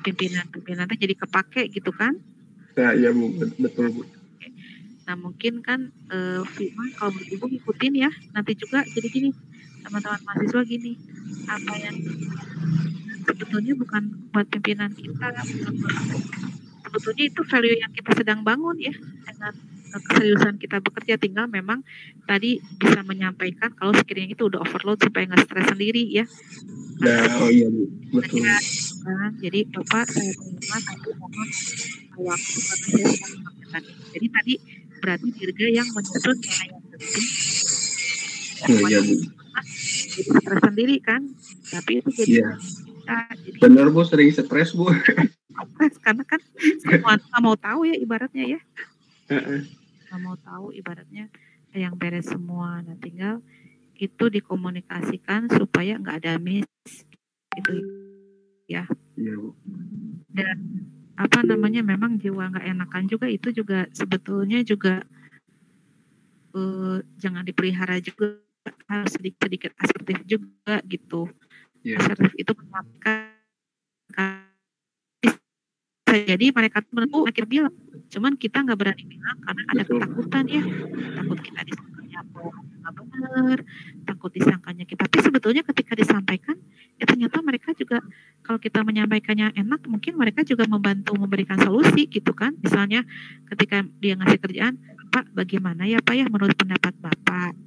pimpinan-pimpinannya, jadi kepake gitu kan? Iya Bu, betul Bu. Nah mungkin kan Fima kalau menurut Ibu ngikutin ya, nanti juga jadi gini, teman-teman mahasiswa gini, apa yang sebetulnya bukan buat pimpinan kita, sebetulnya itu value yang kita sedang bangun ya, dengan keseriusan kita bekerja, tinggal memang tadi bisa menyampaikan kalau sekiranya itu udah overload supaya nggak stres sendiri ya. Oh iya Bu, betul. Kan? Jadi Bapak saya terima, tapi mohon waktu karena saya sedang menyampaikan ini. Jadi tadi berarti Dirga yang menyusun mana yang penting. Iya Bu. Jadi stres sendiri kan, tapi itu jadi kita. Jadi, bener Bu, sering stres Bu. Stres karena kan semua nggak mau tahu ya ibaratnya ya. Nggak mau tahu ibaratnya yang beres semua. Nah tinggal itu dikomunikasikan supaya nggak ada miss itu ya. Dan apa namanya memang jiwa nggak enakan juga itu juga sebetulnya juga jangan dipelihara juga, harus sedikit asertif juga gitu. Asertif itu menyampaikan jadi mereka menurutku akhir bilang, cuman kita nggak berani bilang karena ada ketakutan ya, takut kita disangkanya nggak benar, takut disangkanya kita. Tapi sebetulnya ketika disampaikan, ya ternyata mereka juga kalau kita menyampaikannya enak, mungkin mereka juga membantu memberikan solusi gitu kan. Misalnya ketika dia ngasih kerjaan, Pak bagaimana ya Pak ya menurut pendapat Bapak,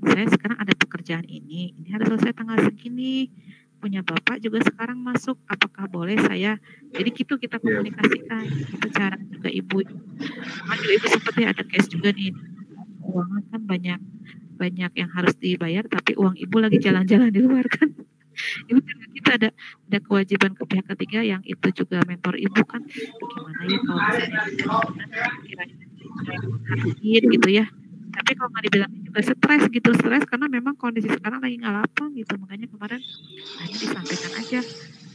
saya sekarang ada pekerjaan ini harus selesai tanggal segini. Punya Bapak juga sekarang masuk, apakah boleh saya, jadi gitu kita komunikasikan, itu cara juga Ibu. Juga Ibu seperti ada case juga nih, keuangan kan banyak yang harus dibayar, tapi uang Ibu lagi jalan-jalan di luar kan. Ibu kita ada kewajiban ke pihak ketiga yang itu juga mentor Ibu kan, gimana ya kalau misalnya kira-kira gitu ya. Tapi kalau nggak dibilang juga stres karena memang kondisi sekarang lagi nggak lapang gitu, makanya kemarin hanya disampaikan aja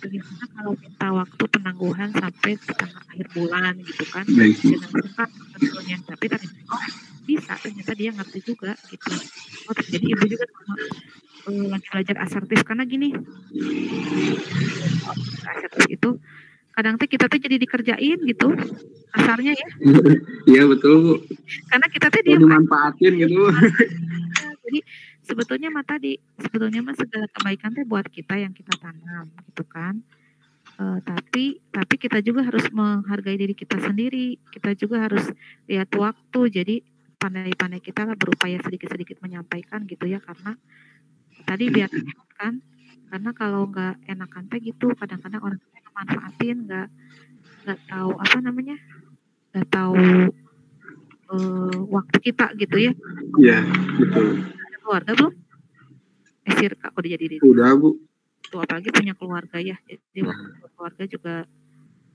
bagaimana kalau minta waktu penangguhan sampai tanggal akhir bulan gitu kan, dengan singkat tentunya. Tapi ternyata bisa, ternyata dia ngerti juga gitu. Jadi Ibu juga sama lagi belajar asertif karena gini, asertif itu kadang kita jadi dikerjain gitu kasarnya ya. Iya betul Bu. Karena kita dimanfaatin gitu. Jadi sebetulnya mah segala kebaikan buat kita yang kita tanam gitu kan. Tapi kita juga harus menghargai diri kita sendiri. Kita juga harus lihat waktu. Jadi pandai-pandai kita lah berupaya sedikit-sedikit menyampaikan gitu ya, karena tadi biar kan. Karena kalau nggak enakan gitu, kadang-kadang orang manfaatin, nggak tahu apa namanya, nggak tahu waktu kita gitu ya. Iya betul. Ada keluarga belum? Sirka udah jadi diri. Udah Bu. Tuh apalagi punya keluarga ya, jadi waktu keluarga juga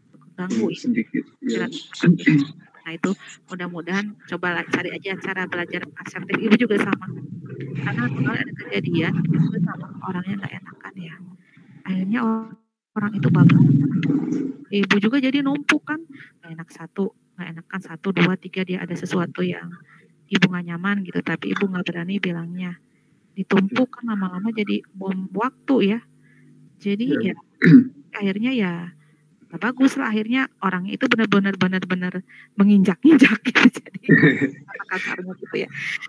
terganggu sedikit. Ya. Nah itu mudah-mudahan coba cari aja cara belajar asertif. Ibu juga sama, karena kalau ada kejadian itu sama orangnya nggak enakan ya, akhirnya orang itu babak. Ibu juga jadi numpuk kan, nggak enakan 1, 2, 3 dia ada sesuatu yang Ibu nggak nyaman gitu, tapi Ibu nggak berani bilangnya, ditumpuk kan lama-lama jadi bom waktu ya. Jadi ya akhirnya ya nggak bagus lah, akhirnya orang itu benar-benar menginjak-injak gitu, jadi kasarnya gitu ya,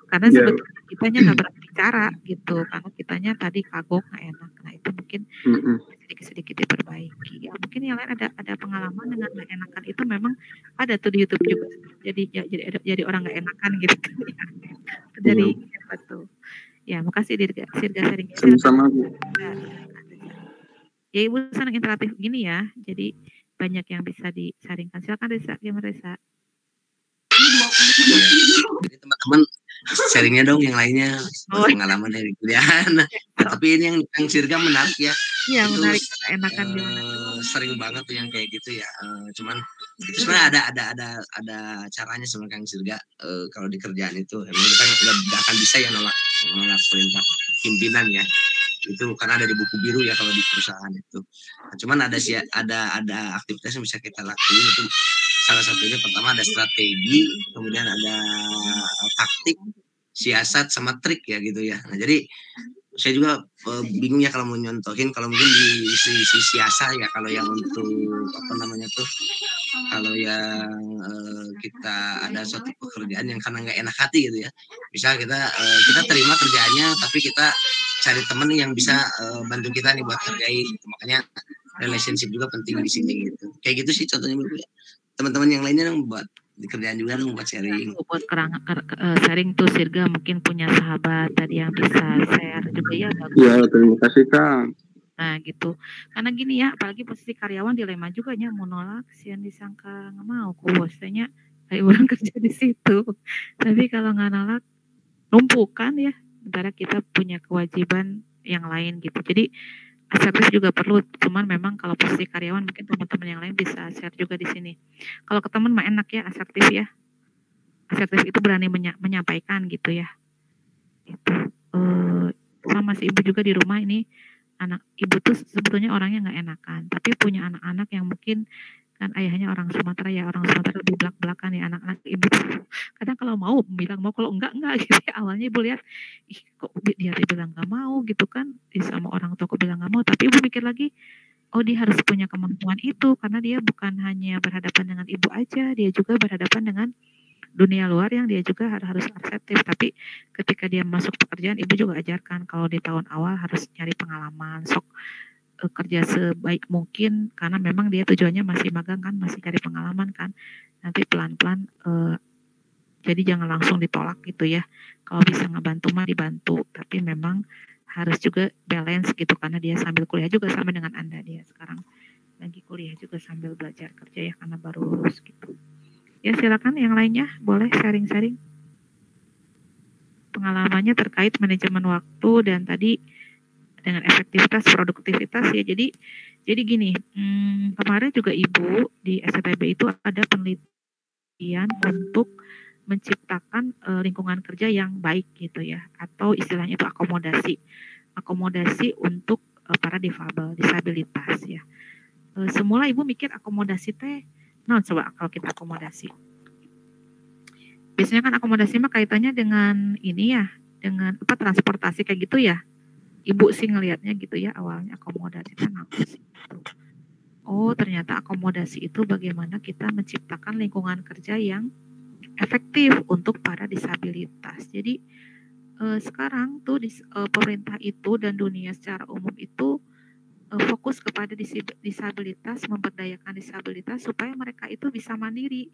karena sebetulnya kitanya nggak berani bicara gitu, karena kitanya tadi kagok nggak enak. Nah itu mungkin sedikit-sedikit diperbaiki ya. Mungkin yang lain ada pengalaman dengan nggak enakan itu, memang ada tuh di YouTube juga, jadi orang nggak enakan gitu kan ya. Dari apa tuh ya. Makasih Dirga sharing. Sama-sama Bu. Ya Ibu senang interaktif gini ya, jadi banyak yang bisa disaringkan. Silakan Reza, gimana Reza? Jadi teman-teman sharingnya dong yang lainnya, pengalaman dari kuliah. Tapi ini yang Sirga menarik ya. Iya menarik, enakan gimana? Sering banget tuh yang kayak gitu ya. Cuman itu sebenarnya ada caranya sebenarnya Kang Sirga. Kalau di kerjaan itu emang kita nggak akan bisa ya nolak perintah pimpinan ya. Itu karena ada di buku biru ya kalau di perusahaan itu. Nah, cuman ada aktivitas yang bisa kita lakuin, itu salah satunya pertama ada strategi, kemudian ada taktik, siasat sama trik ya gitu ya. Nah jadi saya juga bingung ya kalau mau nyontohin, kalau mungkin di sisi siasat ya, kalau yang untuk apa namanya tuh Kalau yang kita ada suatu pekerjaan yang karena nggak enak hati gitu ya, misal kita terima kerjaannya tapi kita cari temen yang bisa bantu kita nih buat kerjain gitu. Makanya relationship juga penting di sini gitu. Kayak gitu sih contohnya Bu ya. Teman-teman yang lainnya dong buat di kerjaan juga dong buat sharing. Buat sharing tuh Sirga mungkin punya sahabat tadi yang bisa share juga ya bagus. Ya, terima kasih Kang. Nah gitu, karena gini ya, apalagi posisi karyawan dilema juga nya mau nolak, sian disangka nggak mau, ku bosnya kayak orang kerja di situ. Tapi kalau nggak nolak, numpuk kan ya, sementara kita punya kewajiban yang lain gitu. Jadi asertif juga perlu, cuman memang kalau posisi karyawan mungkin teman-teman yang lain bisa share juga di sini. Kalau ke teman mah enak ya, asertif ya. Asertif itu berani menyampaikan gitu ya. Itu sama si ibu juga di rumah ini. Anak ibu tuh sebetulnya orangnya nggak enakan, tapi punya anak-anak yang mungkin kan ayahnya orang Sumatera ya, orang Sumatera lebih belak-belakan ya anak-anak ibu tuh. Kadang kalau mau bilang mau, kalau enggak gitu ya. Awalnya ibu lihat, ih kok dia bilang nggak mau gitu kan, sama orang tua aku bilang nggak mau, tapi ibu mikir lagi, oh dia harus punya kemampuan itu karena dia bukan hanya berhadapan dengan ibu aja, dia juga berhadapan dengan dunia luar yang dia juga harus asertif. Tapi ketika dia masuk pekerjaan, ibu juga ajarkan kalau di tahun awal harus nyari pengalaman, sok kerja sebaik mungkin karena memang dia tujuannya masih magang kan, masih cari pengalaman kan. Nanti pelan-pelan jadi jangan langsung ditolak gitu ya. Kalau bisa ngebantu mah dibantu, tapi memang harus juga balance gitu karena dia sambil kuliah juga sama dengan Anda, dia sekarang lagi kuliah juga sambil belajar kerja ya karena baru lulus gitu. Ya silakan yang lainnya boleh sharing-sharing pengalamannya terkait manajemen waktu dan tadi dengan efektivitas produktivitas ya. Jadi gini, kemarin juga Ibu di STB itu ada penelitian untuk menciptakan lingkungan kerja yang baik gitu ya, atau istilahnya itu akomodasi untuk para disabilitas ya. Semula Ibu mikir akomodasi teh nah coba kalau kita akomodasi. Biasanya kan akomodasi mah kaitannya dengan ini ya, dengan transportasi kayak gitu ya. Ibu sih ngelihatnya gitu ya, awalnya akomodasi kan apa sih gitu. Oh, ternyata akomodasi itu bagaimana kita menciptakan lingkungan kerja yang efektif untuk para disabilitas. Jadi sekarang tuh pemerintah itu dan dunia secara umum itu fokus kepada disabilitas, memberdayakan disabilitas supaya mereka itu bisa mandiri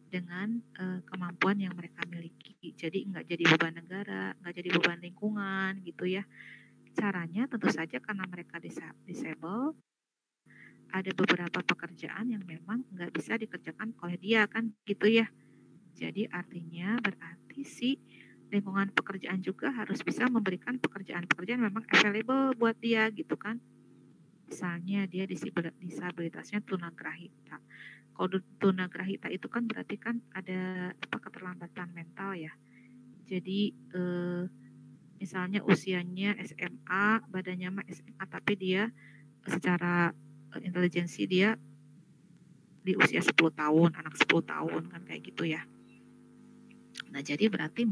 dengan kemampuan yang mereka miliki. Jadi nggak jadi beban negara, nggak jadi beban lingkungan gitu ya. Caranya tentu saja karena mereka disable, ada beberapa pekerjaan yang memang nggak bisa dikerjakan oleh dia kan gitu ya. Jadi artinya berarti si lingkungan pekerjaan juga harus bisa memberikan pekerjaan-pekerjaan memang available buat dia gitu kan. Misalnya dia disabilitasnya tunagrahita. Kalau tunagrahita itu kan berarti kan ada keterlambatan mental ya. Jadi misalnya usianya SMA, badannya mah SMA, tapi dia secara intelijensi dia di usia 10 tahun, anak 10 tahun kan kayak gitu ya. Nah jadi berarti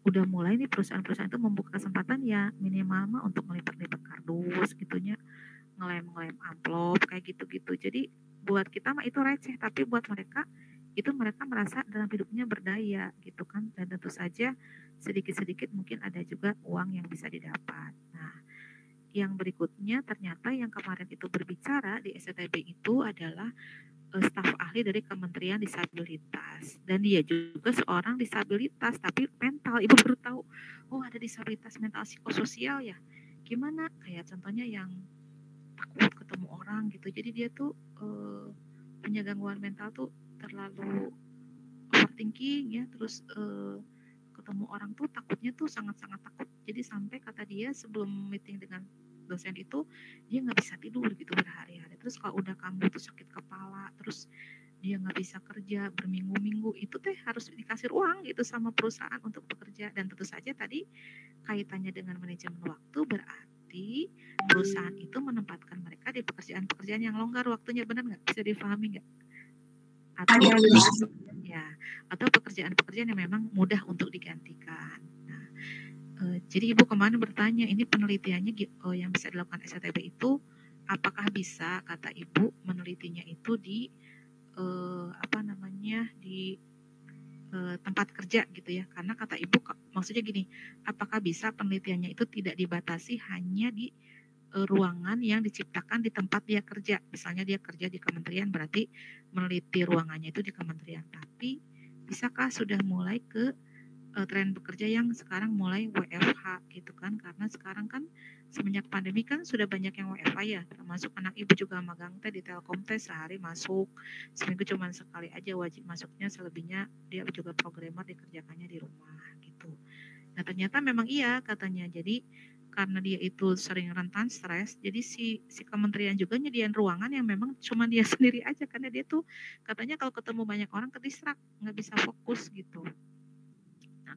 udah mulai nih perusahaan-perusahaan itu membuka kesempatan ya minimal mah untuk ngelipat-lipat kardus gitunya, ngelem amplop kayak gitu-gitu. Jadi buat kita mah itu receh, tapi buat mereka itu mereka merasa dalam hidupnya berdaya gitu kan, dan tentu saja sedikit-sedikit mungkin ada juga uang yang bisa didapat. Nah yang berikutnya ternyata yang kemarin itu berbicara di STB itu adalah staf ahli dari Kementerian Disabilitas, dan dia juga seorang disabilitas tapi mental. Ibu baru tahu, oh ada disabilitas mental psikososial ya. Gimana? Kayak contohnya yang takut ketemu orang gitu. Jadi dia tuh punya gangguan mental tuh terlalu overthinking ya, terus ketemu orang tuh takutnya tuh sangat-sangat takut. Jadi sampai kata dia sebelum meeting dengan dosen itu dia nggak bisa tidur gitu berhari-hari. Terus kalau udah kambuh tuh sakit kepala, terus dia nggak bisa kerja berminggu-minggu, itu teh harus dikasih uang gitu sama perusahaan untuk bekerja. Dan tentu saja tadi kaitannya dengan manajemen waktu, berarti perusahaan itu menempatkan mereka di pekerjaan-pekerjaan yang longgar waktunya. Benar nggak? Bisa difahami nggak? Atau atau pekerjaan-pekerjaan yang memang mudah untuk digantikan. Nah, jadi Ibu kemarin bertanya, ini penelitiannya yang bisa dilakukan STB itu apakah bisa kata ibu menelitinya itu di di tempat kerja gitu ya, karena kata ibu maksudnya gini, apakah bisa penelitiannya itu tidak dibatasi hanya di ruangan yang diciptakan di tempat dia kerja, misalnya dia kerja di kementerian berarti meneliti ruangannya itu di kementerian, tapi bisakah sudah mulai ke tren bekerja yang sekarang mulai WFH gitu kan, karena sekarang kan semenjak pandemi kan sudah banyak yang WFH ya, termasuk anak ibu juga magang teh di Telkom teh sehari masuk, seminggu cuma sekali aja wajib masuknya, selebihnya dia juga programmer dikerjakannya di rumah gitu. Nah ternyata memang iya katanya, jadi karena dia itu sering rentan stres, jadi si kementerian juga nyediain ruangan yang memang cuma dia sendiri aja, karena dia tuh katanya kalau ketemu banyak orang kedistrak, nggak bisa fokus gitu. Nah,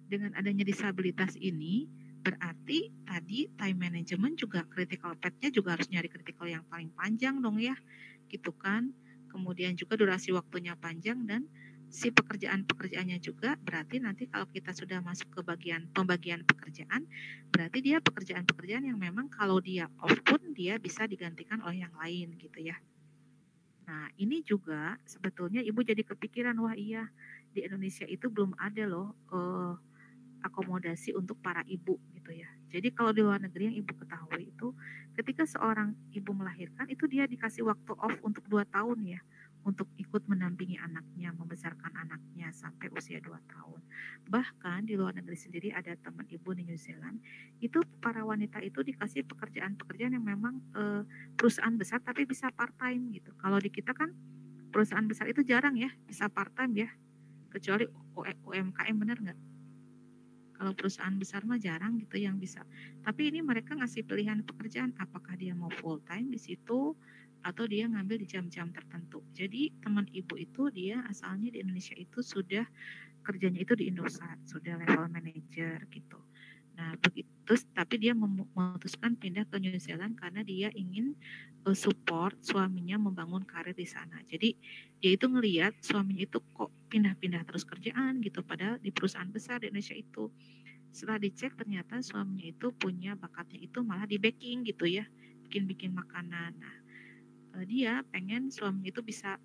dengan adanya disabilitas ini berarti tadi time management juga critical path-nya juga harus nyari critical yang paling panjang dong ya, gitu kan. Kemudian juga durasi waktunya panjang dan si pekerjaannya juga berarti nanti kalau kita sudah masuk ke pembagian pekerjaan, berarti dia pekerjaan yang memang kalau dia off pun dia bisa digantikan oleh yang lain gitu ya. Nah, ini juga sebetulnya ibu jadi kepikiran, wah iya di Indonesia itu belum ada loh akomodasi untuk para ibu gitu ya. Jadi kalau di luar negeri yang ibu ketahui itu ketika seorang ibu melahirkan itu dia dikasih waktu off untuk 2 tahun ya, untuk ikut mendampingi anaknya, membesarkan anaknya sampai usia 2 tahun. Bahkan di luar negeri sendiri ada teman ibu di New Zealand, itu para wanita itu dikasih pekerjaan yang memang perusahaan besar tapi bisa part time gitu. Kalau di kita kan perusahaan besar itu jarang ya bisa part time ya, kecuali UMKM, benar nggak? Kalau perusahaan besar mah jarang gitu yang bisa. Tapi ini mereka ngasih pilihan pekerjaan, apakah dia mau full time di situ atau dia ngambil di jam-jam tertentu. Jadi teman ibu itu dia asalnya di Indonesia itu sudah kerjanya itu di Indosat, sudah level manager gitu. Nah begitu, tapi dia memutuskan pindah ke New Zealand karena dia ingin support suaminya membangun karir di sana. Jadi dia itu ngelihat suaminya itu kok pindah-pindah terus kerjaan gitu, padahal di perusahaan besar di Indonesia itu. Setelah dicek ternyata suaminya itu punya bakatnya itu malah di baking gitu ya, bikin makanan. Nah dia pengen suaminya itu bisa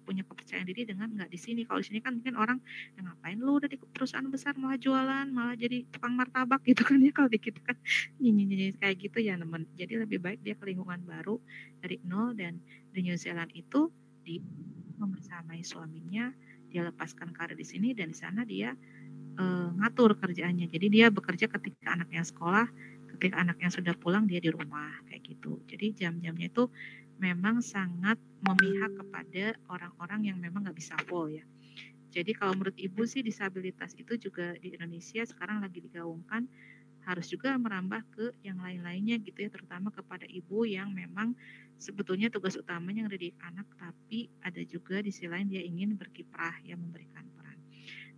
punya kepercayaan diri dengan nggak di sini. Kalau di sini kan mungkin orang ngapain lu udah di perusahaan besar malah jualan, malah jadi tukang martabak gitu kan ya, kalau di kita kan nyanyi kayak gitu ya teman. Jadi lebih baik dia ke lingkungan baru dari nol, dan di New Zealand itu di membersamai suaminya, dia lepaskan karir di sini dan di sana dia ngatur kerjaannya. Jadi dia bekerja ketika anaknya sekolah, ketika anaknya sudah pulang dia di rumah kayak gitu. Jadi jam-jamnya itu memang sangat memihak kepada orang-orang yang memang nggak bisa full ya. Jadi kalau menurut ibu sih disabilitas itu juga di Indonesia sekarang lagi digaungkan, harus juga merambah ke yang lain-lainnya gitu ya, terutama kepada ibu yang memang sebetulnya tugas utamanya ngedidik anak, tapi ada juga di sisi lain dia ingin berkiprah yang memberikan peran.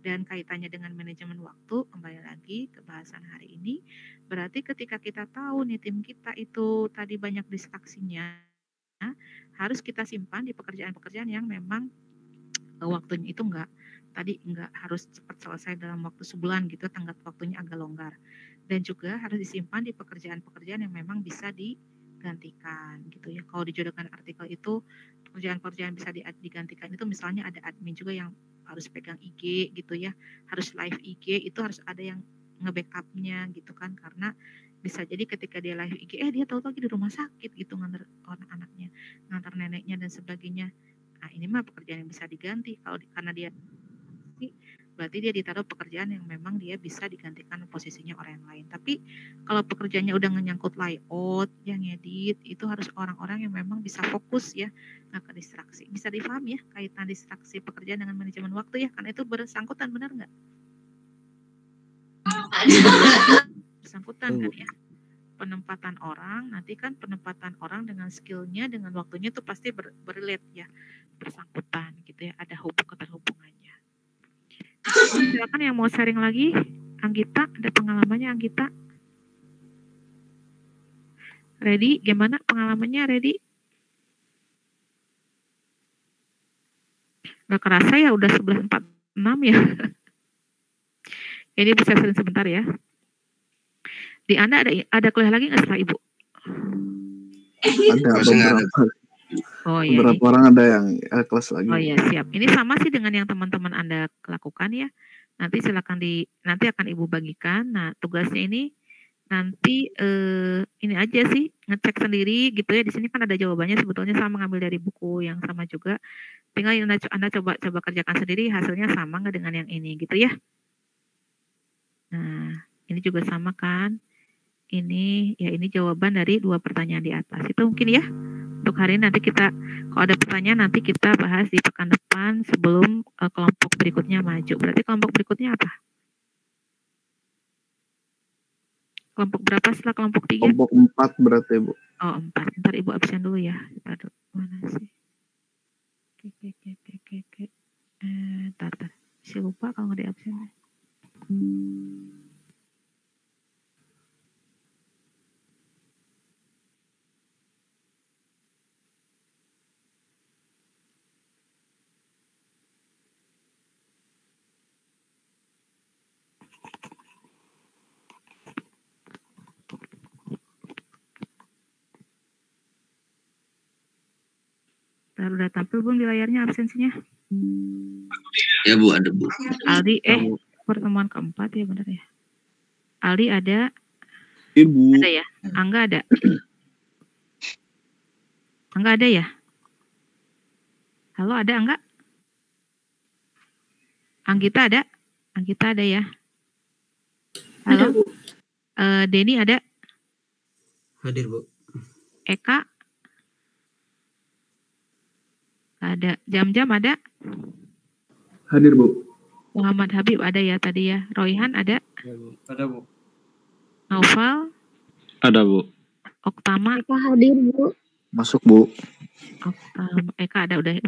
Dan kaitannya dengan manajemen waktu, kembali lagi ke bahasan hari ini, berarti ketika kita tahu nih tim kita itu tadi banyak distraksinya, harus kita simpan di pekerjaan-pekerjaan yang memang waktunya itu nggak harus cepat selesai dalam waktu sebulan gitu, tenggat waktunya agak longgar, dan juga harus disimpan di pekerjaan-pekerjaan yang memang bisa digantikan gitu ya. Kalau dijodohkan artikel itu pekerjaan-pekerjaan bisa digantikan itu misalnya ada admin juga yang harus pegang IG gitu ya, harus live IG, itu harus ada yang nge-backupnya gitu kan, karena bisa jadi ketika dia live IG dia tahu-tahu lagi di rumah sakit gitu, ngantar anaknya, ngantar neneknya dan sebagainya. Nah ini mah pekerjaan yang bisa diganti. Kalau karena dia berarti dia ditaruh pekerjaan yang memang dia bisa digantikan posisinya orang yang lain. Tapi kalau pekerjaannya udah menyangkut layout, yang ngedit, itu harus orang-orang yang memang bisa fokus ya, nggak ke distraksi. Bisa dipahami ya kaitan distraksi pekerjaan dengan manajemen waktu ya, karena itu bersangkutan, benar nggak? Bersangkutan kan ya, penempatan orang, nanti kan penempatan orang dengan skillnya, dengan waktunya itu pasti berrelate ya, bersangkutan gitu ya, ada keterhubungannya. Silakan yang mau sharing lagi, Anggita, ada pengalamannya Anggita? Ready, gimana pengalamannya Ready? Gak kerasa ya udah 11.46 ya. Ini bisa sharing sebentar ya. Di Anda ada kuliah lagi nggak setelah Ibu? Ada Kalau saya nggak ada. beberapa Oh iya. beberapa orang ada yang kelas lagi. Oh iya, siap. Ini sama sih dengan yang teman-teman Anda lakukan ya. Nanti silakan nanti akan Ibu bagikan. Nah, tugasnya ini nanti ini aja sih, ngecek sendiri gitu ya. Di sini kan ada jawabannya, sebetulnya sama, ngambil dari buku yang sama juga. Tinggal Anda coba kerjakan sendiri, hasilnya sama nggak dengan yang ini gitu ya. Nah, ini juga sama kan. Ini jawaban dari 2 pertanyaan di atas. Itu mungkin ya. Untuk hari ini nanti kita, kalau ada pertanyaan nanti kita bahas di pekan depan sebelum kelompok berikutnya maju. Berarti kelompok berikutnya apa? Kelompok berapa setelah kelompok 3? Kelompok 4 berarti, Bu. Oh, 4. Ntar Ibu absen dulu ya. Aduh, mana sih? Oke. Ntar. Bisa lupa kalau nggak di absen. Udah tampil belum di layarnya absensinya? Ya Bu, ada Bu. Aldi, pertemuan keempat ya benar ya. Aldi ada? Ibu. Ada ya? Angga ada? Angga ada ya? Halo, ada Angga? Anggita ada? Anggita ada ya? Halo? Denny ada? Hadir, Bu. Eka? Ada. Jam-jam ada? Hadir, Bu. Muhammad Habib ada ya tadi ya. Royhan ada? Ada, Bu. Naufal? Ada, Bu. Oktama? Eka hadir, Bu. Masuk, Bu. Oktama. Eka ada, udah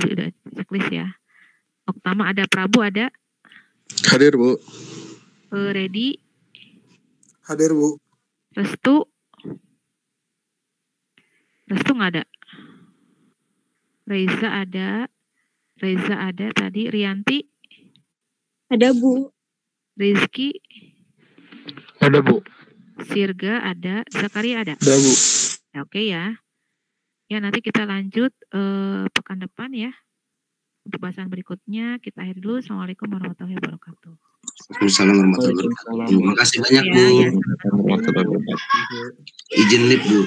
checklist ya. Oktama ada. Prabu ada? Hadir, Bu. Ready? Hadir, Bu. Restu? Restu nggak ada? Reza ada tadi. Rianti? Ada, Bu. Rizky? Ada, Bu. Sirga ada. Zakaria ada? Ada, Bu. Ya, oke ya. Ya nanti kita lanjut pekan depan ya. Untuk bahasan berikutnya kita akhiri dulu. Assalamualaikum warahmatullahi wabarakatuh. Waalaikumsalam warahmatullahi wabarakatuh. Terima kasih banyak Bu. Ya, Izin lip Bu.